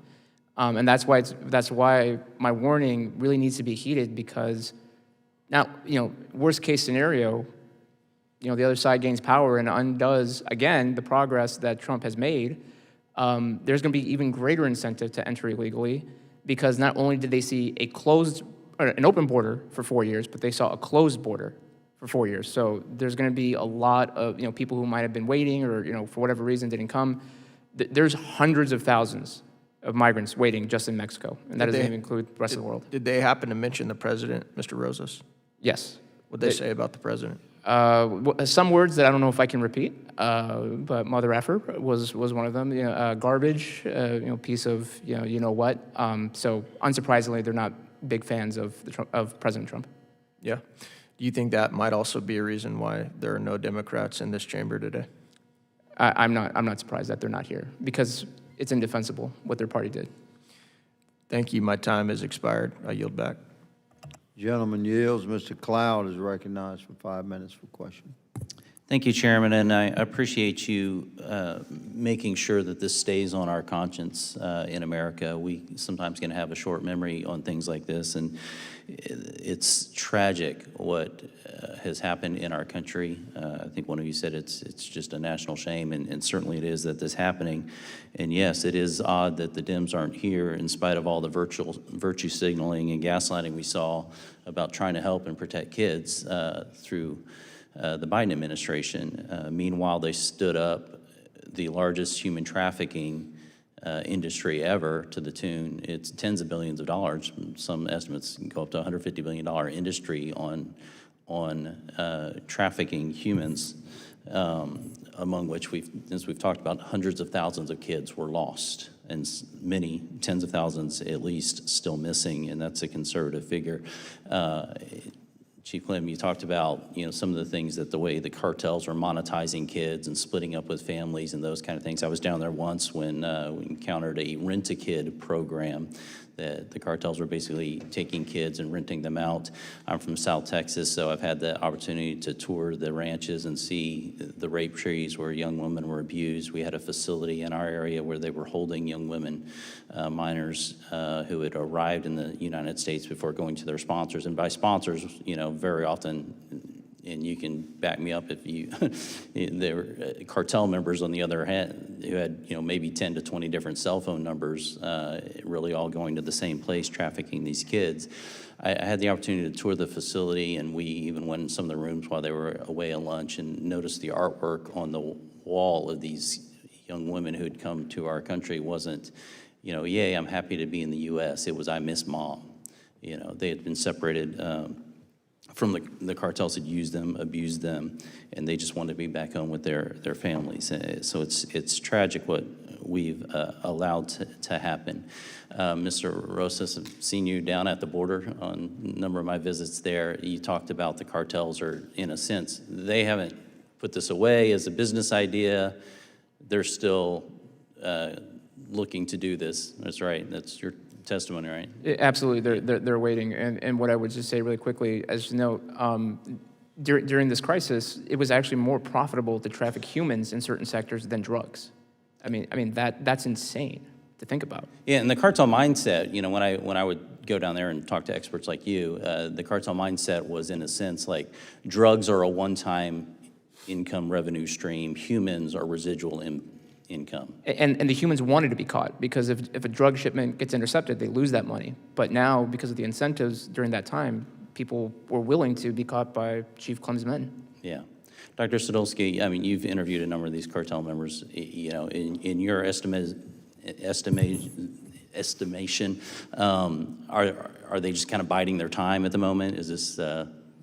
And that's why my warning really needs to be heeded, because now, worst case scenario, the other side gains power and undoes, again, the progress that Trump has made. There's going to be even greater incentive to enter illegally, because not only did they see an open border for 4 years, but they saw a closed border for 4 years. So there's going to be a lot of people who might have been waiting or for whatever reason didn't come. There's hundreds of thousands of migrants waiting just in Mexico, and that doesn't even include the rest of the world. Did they happen to mention the president, Mr. Rosas? Yes. What did they say about the president? Some words that I don't know if I can repeat, but mother effer was one of them. Garbage, piece of you know what. So unsurprisingly, they're not big fans of President Trump. Yeah. Do you think that might also be a reason why there are no Democrats in this chamber today? I'm not surprised that they're not here, because it's indefensible what their party did. Thank you. My time has expired. I yield back. Gentleman yields. Mr. Cloud is recognized for 5 minutes for question. Thank you, Chairman, and I appreciate you making sure that this stays on our conscience in America. We sometimes can have a short memory on things like this, and it's tragic what has happened in our country. I think one of you said it's just a national shame, and certainly it is that this is happening. And yes, it is odd that the Dems aren't here in spite of all the virtue signaling and gaslighting we saw about trying to help and protect kids through the Biden administration. Meanwhile, they stood up the largest human trafficking industry ever to the tune, it's tens of billions of dollars. Some estimates can go up to $150 billion industry on trafficking humans, among which as we've talked about, hundreds of thousands of kids were lost, and many, tens of thousands at least, still missing, and that's a conservative figure. Chief Clem, you talked about some of the things that the way the cartels are monetizing kids and splitting up with families and those kind of things. I was down there once when we encountered a rent-a-kid program that the cartels were basically taking kids and renting them out. I'm from South Texas, so I've had the opportunity to tour the ranches and see the rape trees where young women were abused. We had a facility in our area where they were holding young women, minors who had arrived in the United States before going to their sponsors. And by sponsors, very often, and you can back me up if you, there were cartel members on the other hand who had, maybe 10 to 20 different cell phone numbers, really all going to the same place, trafficking these kids. I had the opportunity to tour the facility, and we even went in some of the rooms while they were away at lunch and noticed the artwork on the wall of these young women who had come to our country wasn't, yay, I'm happy to be in the U.S. It was, I miss mom. They had been separated from the cartels had used them, abused them, and they just wanted to be back home with their families. So it's tragic what we've allowed to happen. Mr. Rosas, I've seen you down at the border on a number of my visits there. You talked about the cartels are, in a sense, they haven't put this away as a business idea. They're still looking to do this. That's right. That's your testimony, right? Absolutely, they're waiting. And what I would just say really quickly, as you know, during this crisis, it was actually more profitable to traffic humans in certain sectors than drugs. I mean that's insane to think about. Yeah, and the cartel mindset, when I would go down there and talk to experts like you, the cartel mindset was, in a sense, like drugs are a one-time income revenue stream, humans are residual income. And the humans wanted to be caught, because if a drug shipment gets intercepted, they lose that money. But now, because of the incentives during that time, people were willing to be caught by Chief Clem's men. Yeah. Dr. Sadolsky, I mean, you've interviewed a number of these cartel members. In your estimation, are they just kind of biding their time at the moment? Is this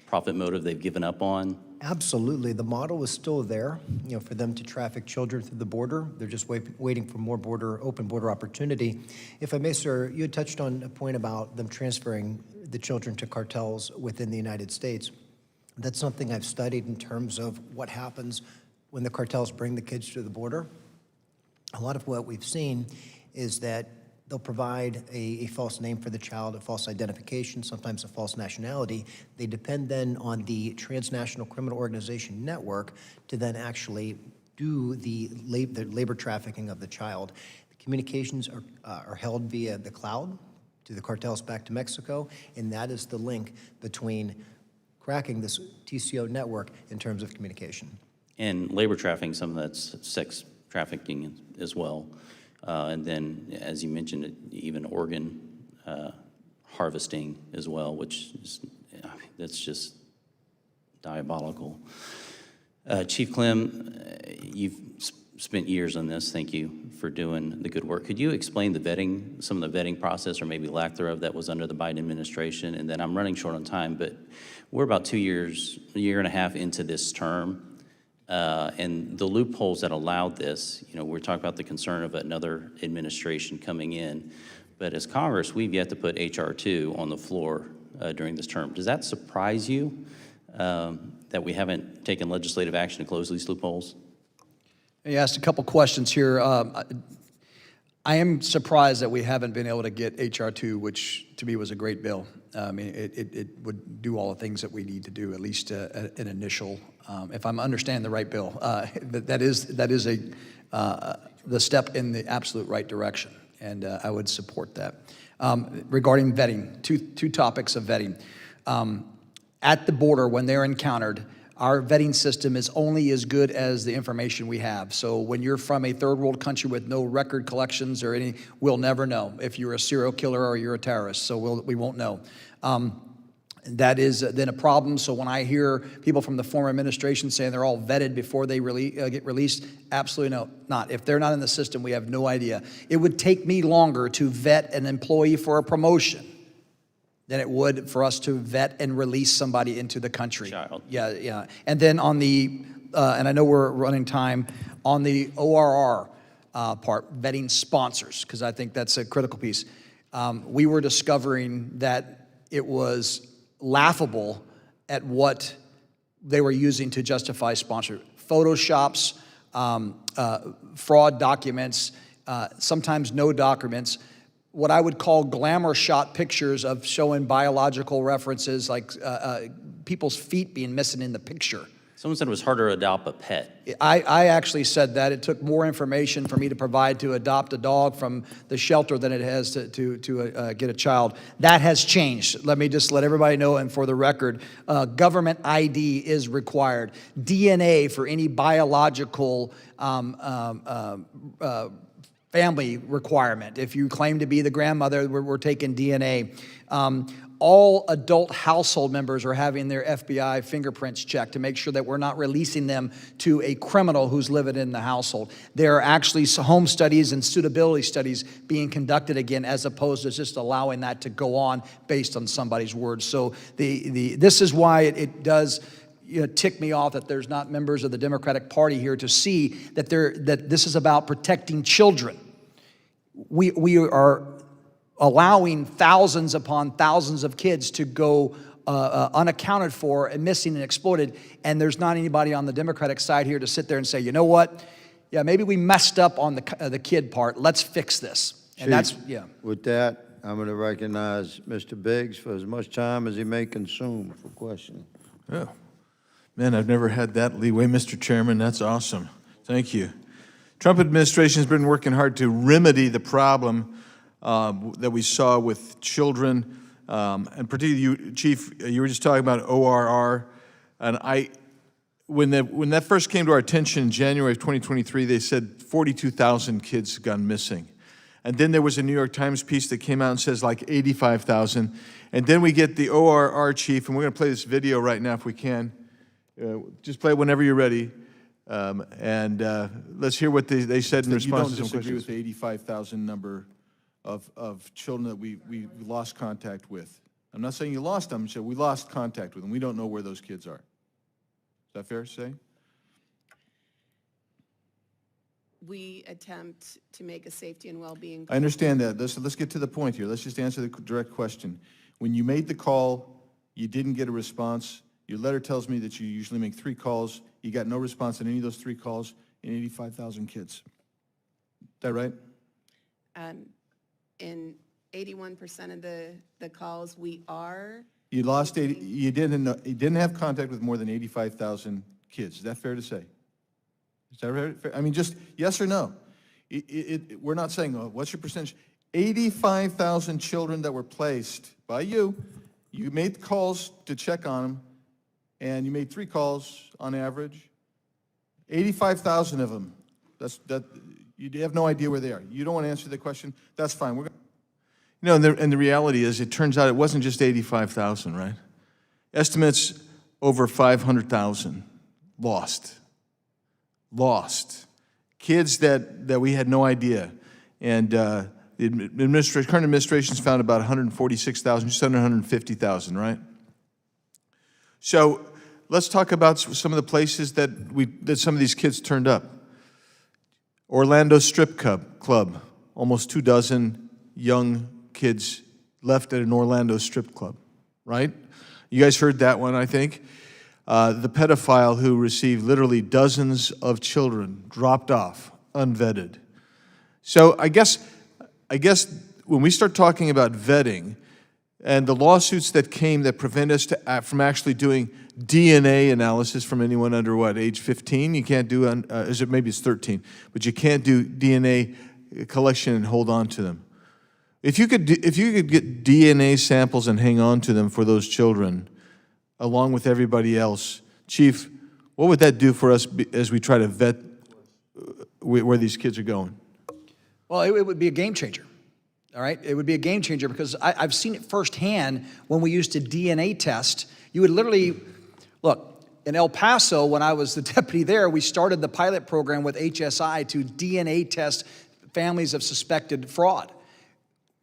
profit motive they've given up on? Absolutely. The model is still there, for them to traffic children through the border. They're just waiting for more open border opportunity. If I may, sir, you had touched on a point about them transferring the children to cartels within the United States. That's something I've studied in terms of what happens when the cartels bring the kids to the border. A lot of what we've seen is that they'll provide a false name for the child, a false identification, sometimes a false nationality. They depend then on the transnational criminal organization network to then actually do the labor trafficking of the child. The communications are held via the cloud to the cartels back to Mexico, and that is the link between cracking this TCO network in terms of communication. And labor trafficking, some of that's sex trafficking as well. And then, as you mentioned, even organ harvesting as well, which is, that's just diabolical. Chief Clem, you've spent years on this. Thank you for doing the good work. Could you explain the vetting, some of the vetting process, or maybe lack thereof, that was under the Biden administration? And then I'm running short on time, but we're about 2 years, a year and a half into this term. And the loopholes that allowed this, we're talking about the concern of another administration coming in. But as Congress, we've yet to put H.R. 2 on the floor during this term. Does that surprise you that we haven't taken legislative action to close these loopholes? You asked a couple questions here. I am surprised that we haven't been able to get H.R. 2, which to me was a great bill. I mean, it would do all the things that we need to do, at least an initial, if I'm understanding the right bill. That is the step in the absolute right direction, and I would support that. Regarding vetting, two topics of vetting. At the border, when they're encountered, our vetting system is only as good as the information we have. So when you're from a third world country with no record collections or any, we'll never know if you're a serial killer or you're a terrorist. So we won't know. That is then a problem. So when I hear people from the former administration saying they're all vetted before they get released, absolutely not. If they're not in the system, we have no idea. It would take me longer to vet an employee for a promotion than it would for us to vet and release somebody into the country. Child. Yeah. And then on the, and I know we're running time, on the ORR part, vetting sponsors, because I think that's a critical piece. We were discovering that it was laughable at what they were using to justify sponsor. Photoshops, fraud documents, sometimes no documents, what I would call glamour shot pictures of showing biological references, like people's feet being missing in the picture. Someone said it was harder to adopt a pet. I actually said that. It took more information for me to provide to adopt a dog from the shelter than it has to get a child. That has changed. Let me just let everybody know, and for the record, government ID is required. DNA for any biological family requirement. If you claim to be the grandmother, we're taking DNA. All adult household members are having their FBI fingerprints checked to make sure that we're not releasing them to a criminal who's living in the household. There are actually home studies and suitability studies being conducted again, as opposed to just allowing that to go on based on somebody's words. So this is why it does tick me off that there's not members of the Democratic Party here to see that this is about protecting children. We are allowing thousands upon thousands of kids to go unaccounted for and missing and exploited, and there's not anybody on the Democratic side here to sit there and say, you know what? Yeah, maybe we messed up on the kid part. Let's fix this. And that's, yeah. With that, I'm going to recognize Mr. Biggs for as much time as he may consume for questioning. Oh, man, I've never had that leeway, Mr. Chairman. That's awesome. Thank you. Trump administration has been working hard to remedy the problem that we saw with children, and particularly you, Chief, you were just talking about ORR, and when that first came to our attention in January of 2023, they said 42,000 kids had gone missing. And then there was a New York Times piece that came out and says like 85,000. And then we get the ORR chief, and we're going to play this video right now if we can. Just play it whenever you're ready. Let's hear what they said in response to some questions. You don't disagree with the 85,000 number of children that we lost contact with. I'm not saying you lost them, so we lost contact with them. We don't know where those kids are. Is that fair to say? We attempt to make a safety and well-being. I understand that. Let's get to the point here. Let's just answer the direct question. When you made the call, you didn't get a response. Your letter tells me that you usually make 3 calls. You got no response on any of those 3 calls in 85,000 kids. Is that right? In 81% of the calls, we are. You lost 80. You didn't have contact with more than 85,000 kids. Is that fair to say? Is that fair? I mean, just yes or no. We're not saying, oh, what's your percentage? 85,000 children that were placed by you. You made calls to check on them, and you made 3 calls on average. 85,000 of them. You have no idea where they are. You don't want to answer the question. That's fine. And the reality is, it turns out it wasn't just 85,000, right? Estimates over 500,000 lost. Kids that we had no idea. And the current administration's found about 146,000, just under 150,000, right? So let's talk about some of the places that some of these kids turned up. Orlando Strip Club, almost 24 young kids left at an Orlando strip club, right? You guys heard that one, I think. The pedophile who received literally dozens of children dropped off, unvetted. So I guess when we start talking about vetting and the lawsuits that came that prevent us from actually doing DNA analysis from anyone under what, age 15? You can't do, maybe it's 13, but you can't do DNA collection and hold on to them. If you could get DNA samples and hang on to them for those children, along with everybody else, Chief, what would that do for us as we try to vet where these kids are going? Well, it would be a game changer, all right? It would be a game changer because I've seen it firsthand when we used to DNA test. You would literally, look, in El Paso, when I was the deputy there, we started the pilot program with HSI to DNA test families of suspected fraud.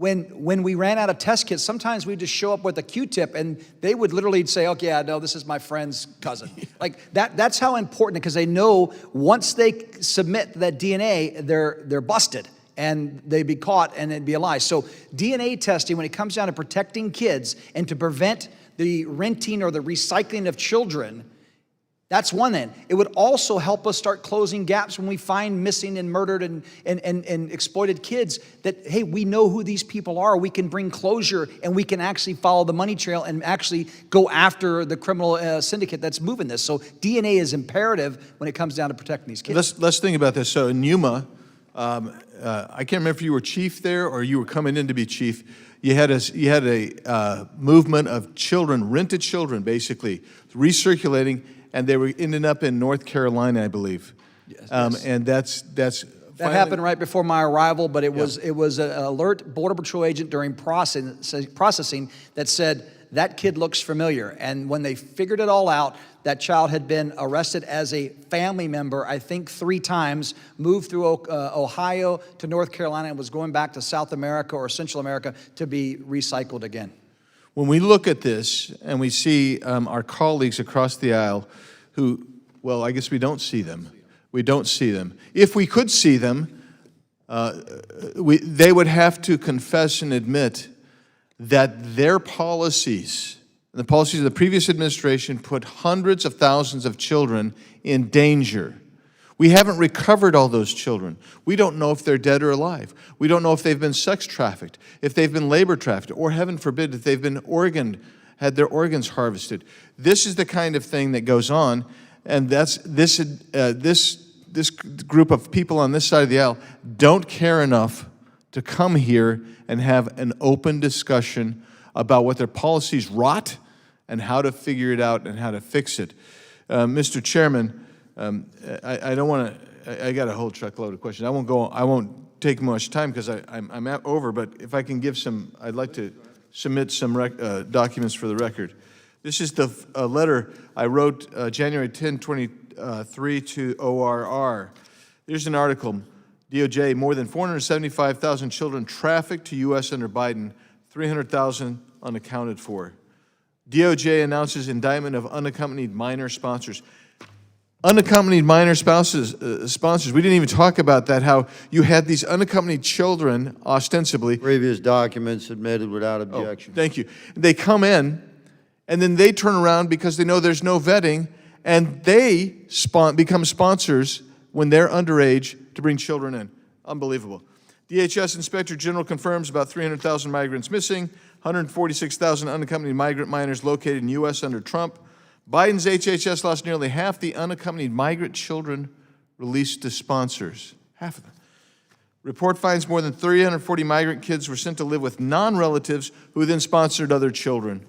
When we ran out of test kits, sometimes we'd just show up with a Q-tip and they would literally say, okay, yeah, no, this is my friend's cousin. Like that's how important, because they know once they submit that DNA, they're busted and they'd be caught and it'd be a lie. So DNA testing, when it comes down to protecting kids and to prevent the renting or the recycling of children, that's one end. It would also help us start closing gaps when we find missing and murdered and exploited kids that, hey, we know who these people are. We can bring closure and we can actually follow the money trail and actually go after the criminal syndicate that's moving this. So DNA is imperative when it comes down to protecting these kids. Let's think about this. So in Yuma, I can't remember if you were chief there or you were coming in to be chief. You had a movement of children, rented children, basically, recirculating. And they were ending up in North Carolina, I believe. Yes. And that's that happened right before my arrival, but it was an alert Border Patrol agent during processing that said, that kid looks familiar. And when they figured it all out, that child had been arrested as a family member, I think 3 times, moved through Ohio to North Carolina and was going back to South America or Central America to be recycled again. When we look at this and we see our colleagues across the aisle who, well, I guess we don't see them. We don't see them. If we could see them, they would have to confess and admit that their policies, the policies of the previous administration, put hundreds of thousands of children in danger. We haven't recovered all those children. We don't know if they're dead or alive. We don't know if they've been sex trafficked, if they've been labor trafficked, or heaven forbid, if they've been had their organs harvested. This is the kind of thing that goes on, and that's this group of people on this side of the aisle don't care enough to come here and have an open discussion about what their policies rot and how to figure it out and how to fix it. Mr. Chairman, I don't want to, I got a whole truckload of questions. I won't take much time because I'm over, but if I can give some, I'd like to submit some documents for the record. This is the letter I wrote January 10, 23 to ORR. There's an article, DOJ, more than 475,000 children trafficked to U.S. under Biden, 300,000 unaccounted for. DOJ announces indictment of unaccompanied minor sponsors. Unaccompanied minor sponsors, we didn't even talk about that, how you had these unaccompanied children, ostensibly. Previous documents admitted without objection. Thank you. They come in, and then they turn around because they know there's no vetting, and they become sponsors when they're underage to bring children in. Unbelievable. DHS Inspector General confirms about 300,000 migrants missing, 146,000 unaccompanied migrant minors located in the U.S. under Trump. Biden's HHS lost nearly half the unaccompanied migrant children released to sponsors. Half of them. Report finds more than 340 migrant kids were sent to live with non-relatives who then sponsored other children.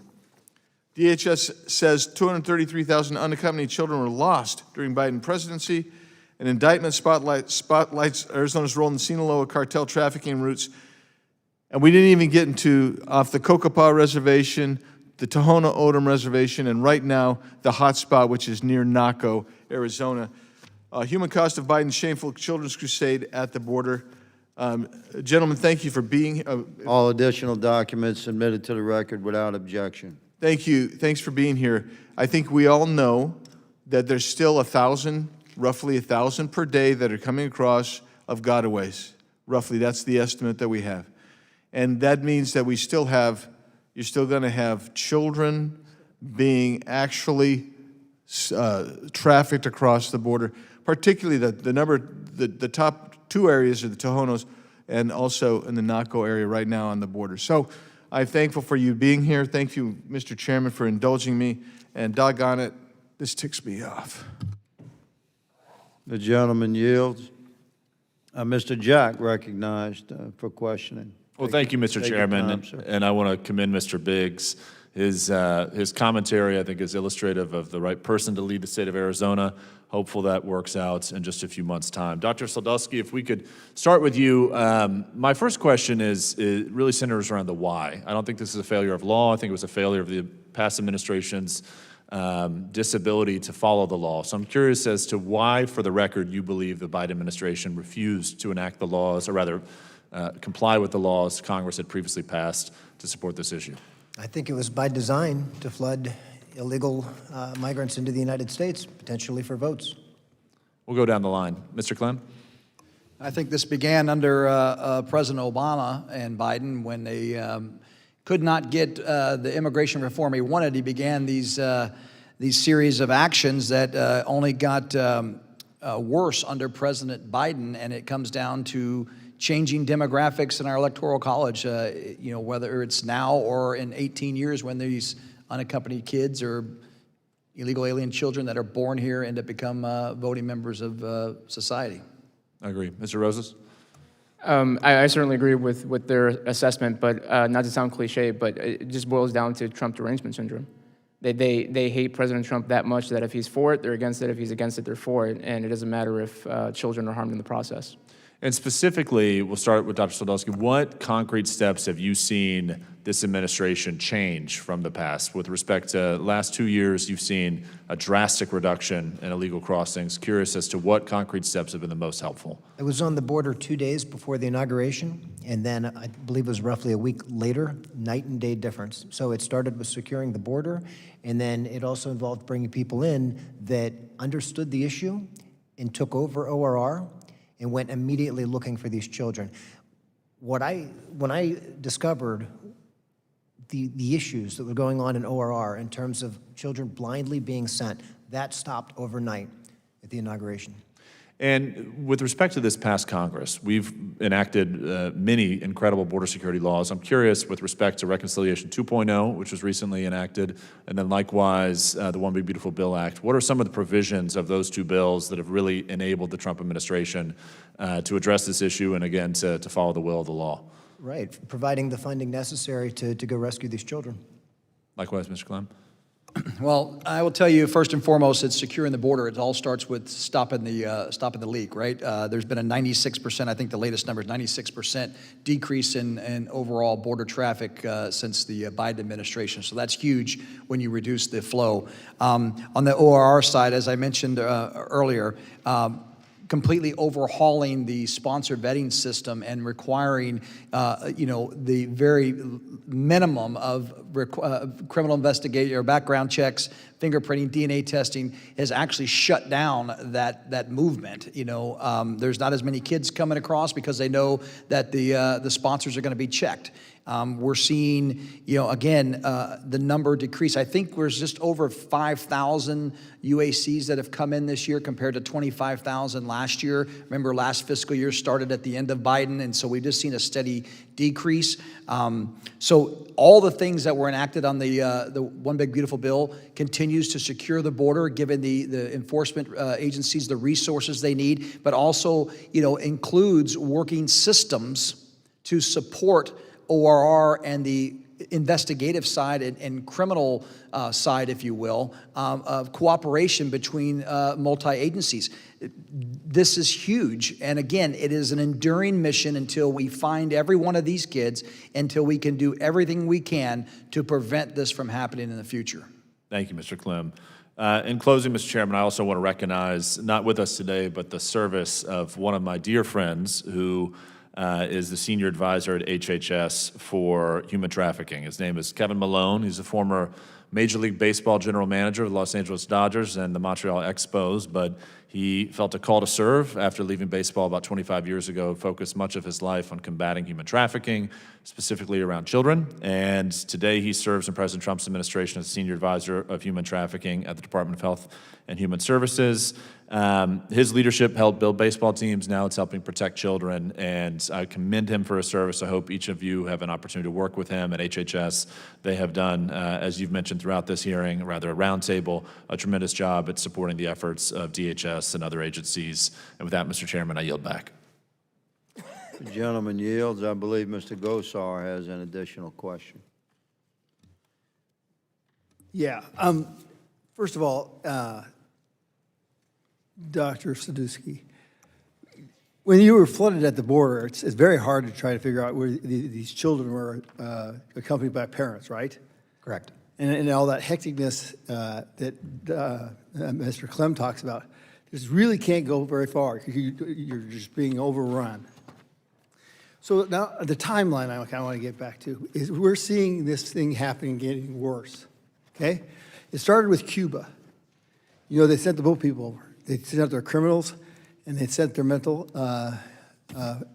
DHS says 233,000 unaccompanied children were lost during Biden presidency. An indictment spotlights Arizona's role in Sinaloa cartel trafficking routes. And we didn't even get into off the Cocopah Reservation, the Tohono O'odham Reservation, and right now the hot spot, which is near Naco, Arizona. Human cost of Biden's shameful children's crusade at the border. Gentlemen, thank you for being here. All additional documents submitted to the record without objection. Thank you. Thanks for being here. I think we all know that there's still roughly 1,000 per day that are coming across of gotaways. Roughly, that's the estimate that we have. And that means that you're still going to have children being actually trafficked across the border, particularly the top two areas are the Tohonos and also in the Naco area right now on the border. So I'm thankful for you being here. Thank you, Mr. Chairman, for indulging me. And doggone it, this ticks me off. The gentleman yields. Mr. Jack recognized for questioning. Well, thank you, Mr. Take your Chairman, time, and I want to commend Mr. Biggs. His commentary, I think, is illustrative of the right person to lead the state of Arizona. Hopeful that works out in just a few months' time. Dr. Saldusky, if we could start with you. My first question is really centers around the why. I don't think this is a failure of law. I think it was a failure of the past administration's disability to follow the law. So I'm curious as to why, for the record, you believe the Biden administration refused to enact the laws, or rather comply with the laws Congress had previously passed to support this issue. I think it was by design to flood illegal migrants into the United States, potentially for votes. We'll go down the line. Mr. Clem? I think this began under President Obama and Biden when they could not get the immigration reform he wanted. He began these series of actions that only got worse under President Biden, and it comes down to changing demographics in our electoral college, whether it's now or in 18 years when these unaccompanied kids or illegal alien children that are born here end up become voting members of society. I agree. Mr. Rosas? I certainly agree with their assessment, but not to sound cliche, but it just boils down to Trump derangement syndrome. They hate President Trump that much that if he's for it, they're against it. If he's against it, they're for it. And it doesn't matter if children are harmed in the process. And specifically, we'll start with Dr. Saldusky. What concrete steps have you seen this administration change from the past? With respect to last 2 years, you've seen a drastic reduction in illegal crossings. Curious as to what concrete steps have been the most helpful. I was on the border 2 days before the inauguration, and then I believe it was roughly a week later, night and day difference. So it started with securing the border, and then it also involved bringing people in that understood the issue and took over ORR and went immediately looking for these children. When I discovered the issues that were going on in ORR in terms of children blindly being sent, that stopped overnight at the inauguration. And with respect to this past Congress, we've enacted many incredible border security laws. I'm curious with respect to Reconciliation 2.0, which was recently enacted, and then likewise the One Big Beautiful Bill Act. What are some of the provisions of those two bills that have really enabled the Trump administration to address this issue and, again, to follow the will of the law? Right, providing the funding necessary to go rescue these children. Likewise, Mr. Clem. Well, I will tell you, first and foremost, it's securing the border. It all starts with stopping the leak, right? There's been a 96%, I think the latest number is 96% decrease in overall border traffic since the Biden administration. So that's huge when you reduce the flow. On the ORR side, as I mentioned earlier, completely overhauling the sponsor vetting system and requiring, the very minimum of criminal investigation or background checks, fingerprinting, DNA testing has actually shut down that movement. There's not as many kids coming across because they know that the sponsors are going to be checked. We're seeing, again, the number decrease. I think there's just over 5,000 UACs that have come in this year compared to 25,000 last year. Remember, last fiscal year started at the end of Biden, and so we've just seen a steady decrease. So all the things that were enacted on the One Big Beautiful Bill continues to secure the border, giving the enforcement agencies the resources they need, but also, includes working systems to support ORR and the investigative side and criminal side, if you will, of cooperation between multi-agencies. This is huge. And again, it is an enduring mission until we find every one of these kids, until we can do everything we can to prevent this from happening in the future. Thank you, Mr. Clem. In closing, Mr. Chairman, I also want to recognize, not with us today, but the service of one of my dear friends who is the senior advisor at HHS for human trafficking. His name is Kevin Malone. He's a former Major League Baseball general manager of the Los Angeles Dodgers and the Montreal Expos, but he felt a call to serve after leaving baseball about 25 years ago, focused much of his life on combating human trafficking, specifically around children. And today he serves in President Trump's administration as senior advisor of human trafficking at the Department of Health and Human Services. His leadership helped build baseball teams. Now it's helping protect children, and I commend him for his service. I hope each of you have an opportunity to work with him at HHS. They have done, as you've mentioned throughout this hearing, rather a roundtable, a tremendous job at supporting the efforts of DHS and other agencies. And with that, Mr. Chairman, I yield back. The gentleman yields. I believe Mr. Gosar has an additional question. Yeah. First of all, Dr. Sadusky, when you were flooded at the border, it's very hard to try to figure out where these children were accompanied by parents, right? Correct. And all that hecticness that Mr. Clem talks about, just really can't go very far. You're just being overrun. So now the timeline I kind of want to get back to is we're seeing this thing happening, getting worse, okay? It started with Cuba. They sent the boat people over. They sent their criminals, and they sent their mental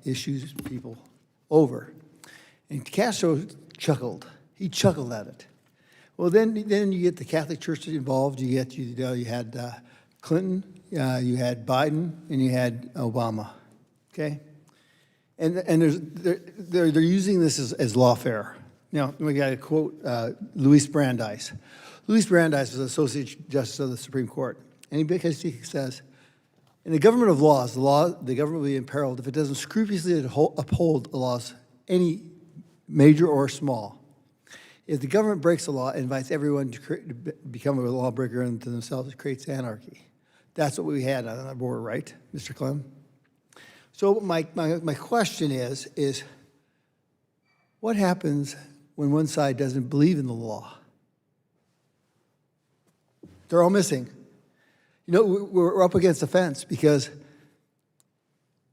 issues people over. And Castro chuckled. He chuckled at it. Well, then you get the Catholic Church involved. You had Clinton, you had Biden, and you had Obama. Okay, and they're using this as lawfare. Now we got to quote Luis Brandeis. Luis Brandeis was Associate Justice of the Supreme Court. And he says, in the government of laws, the government will be imperiled if it doesn't scrupulously uphold the laws, any major or small. If the government breaks the law and invites everyone to become a lawbreaker unto themselves, it creates anarchy. That's what we had on our border, right, Mr. Clem? So my question is what happens when one side doesn't believe in the law? They're all missing. We're up against the fence because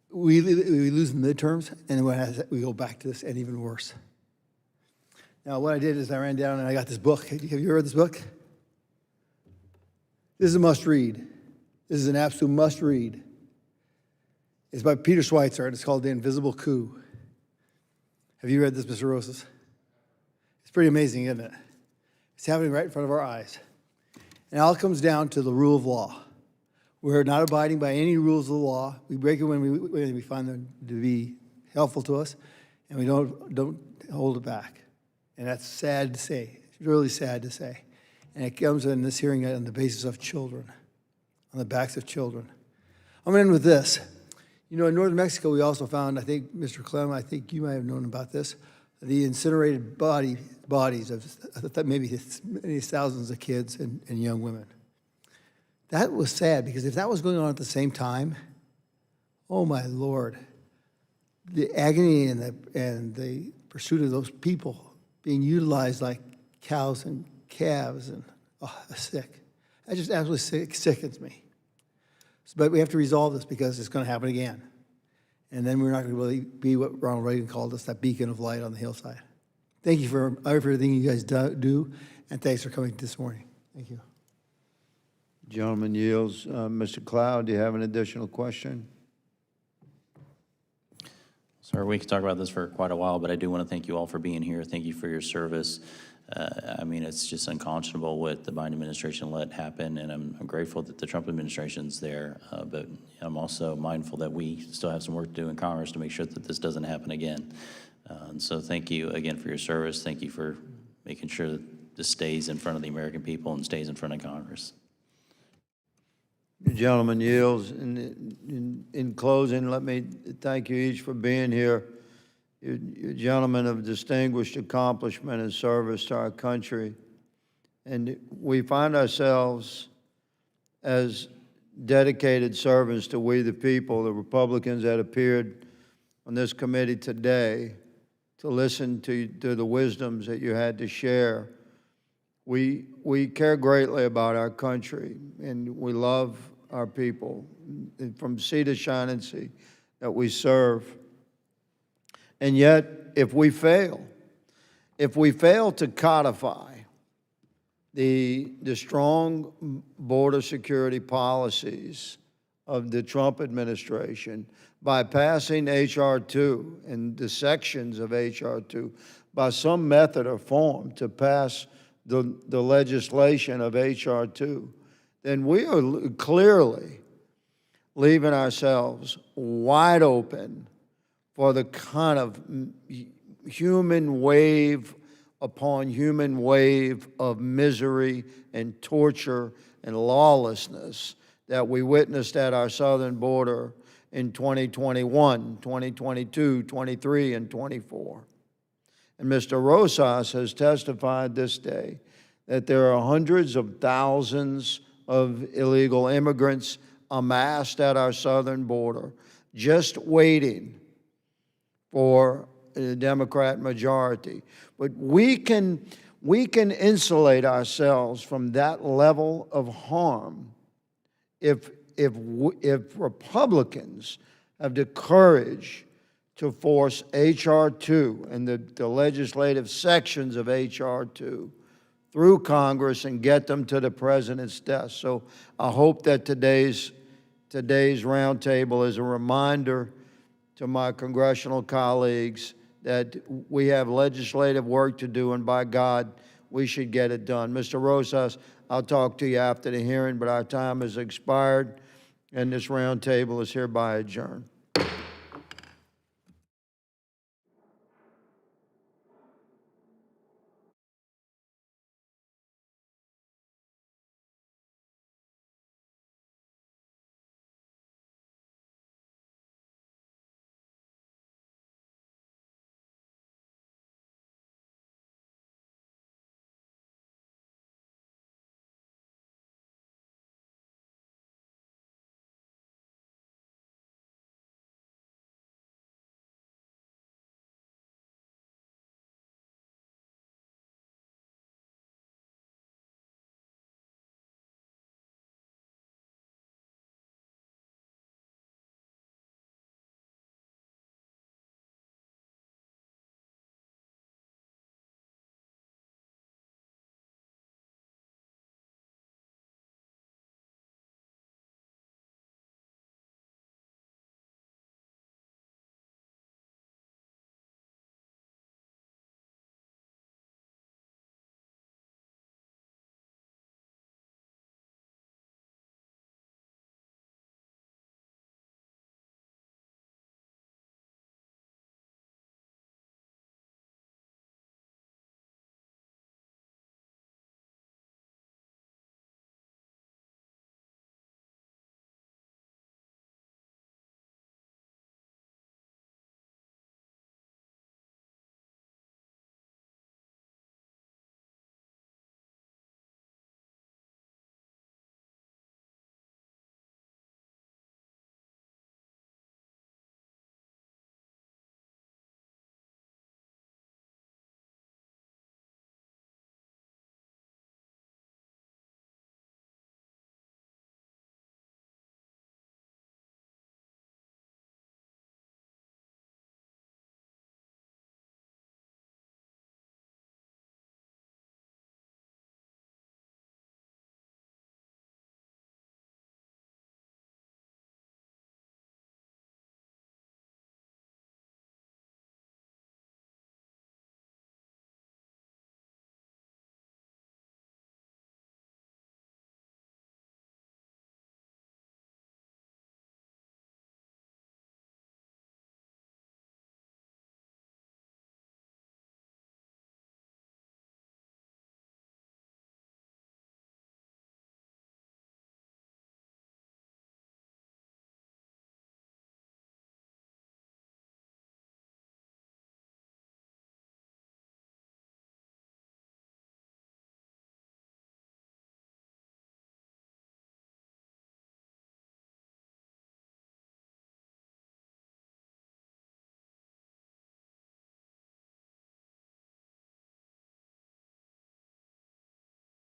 we lose the midterms, and we go back to this, and even worse. Now, what I did is I ran down and I got this book. Have you read this book? This is a must-read. This is an absolute must-read. It's by Peter Schweitzer, and it's called The Invisible Coup. Have you read this, Mr. Rosas? It's pretty amazing, isn't it? It's happening right in front of our eyes. And it all comes down to the rule of law. We're not abiding by any rules of the law. We break it when we find them to be helpful to us, and we don't hold it back. And that's sad to say. It's really sad to say. And it comes in this hearing on the basis of children, on the backs of children. I'm going to end with this. In northern Mexico, we also found, I think, Mr. Clem, I think you might have known about this, the incinerated bodies of maybe many thousands of kids and young women. That was sad, because if that was going on at the same time, oh my Lord, the agony and the pursuit of those people being utilized like cows and calves, and sick. That just absolutely sickens me. But we have to resolve this, because it's going to happen again. And then we're not going to really be what Ronald Reagan called us, that beacon of light on the hillside. Thank you for everything you guys do, and thanks for coming this morning. Thank you. Gentleman yields. Mr. Cloud, do you have an additional question? Sir, we could talk about this for quite a while, but I do want to thank you all for being here. Thank you for your service. I mean, it's just unconscionable what the Biden administration let happen, and I'm grateful that the Trump administration's there, but I'm also mindful that we still have some work to do in Congress to make sure that this doesn't happen again. And so thank you again for your service. Thank you for making sure that this stays in front of the American people and stays in front of Congress. The gentleman yields. In closing, let me thank you each for being here. You're gentlemen of distinguished accomplishment and service to our country. And we find ourselves as dedicated servants to we the people, the Republicans that appeared on this committee today, to listen to the wisdoms that you had to share. We care greatly about our country, and we love our people from sea to shining sea that we serve. And yet, if we fail to codify the strong border security policies of the Trump administration by passing H.R. 2 and the sections of H.R. 2 by some method or form to pass the legislation of H.R. 2, then we are clearly leaving ourselves wide open for the kind of human wave upon human wave of misery and torture and lawlessness that we witnessed at our southern border in 2021, 2022, 23, and 24. And Mr. Rosas has testified this day that there are hundreds of thousands of illegal immigrants amassed at our southern border, just waiting for a Democrat majority. But we can insulate ourselves from that level of harm if Republicans have the courage to force H.R. 2 and the legislative sections of H.R. 2 through Congress and get them to the president's desk. So I hope that today's roundtable is a reminder to my congressional colleagues that we have legislative work to do, and by God, we should get it done. Mr. Rosas, I'll talk to you after the hearing, but our time has expired, and this roundtable is hereby adjourned.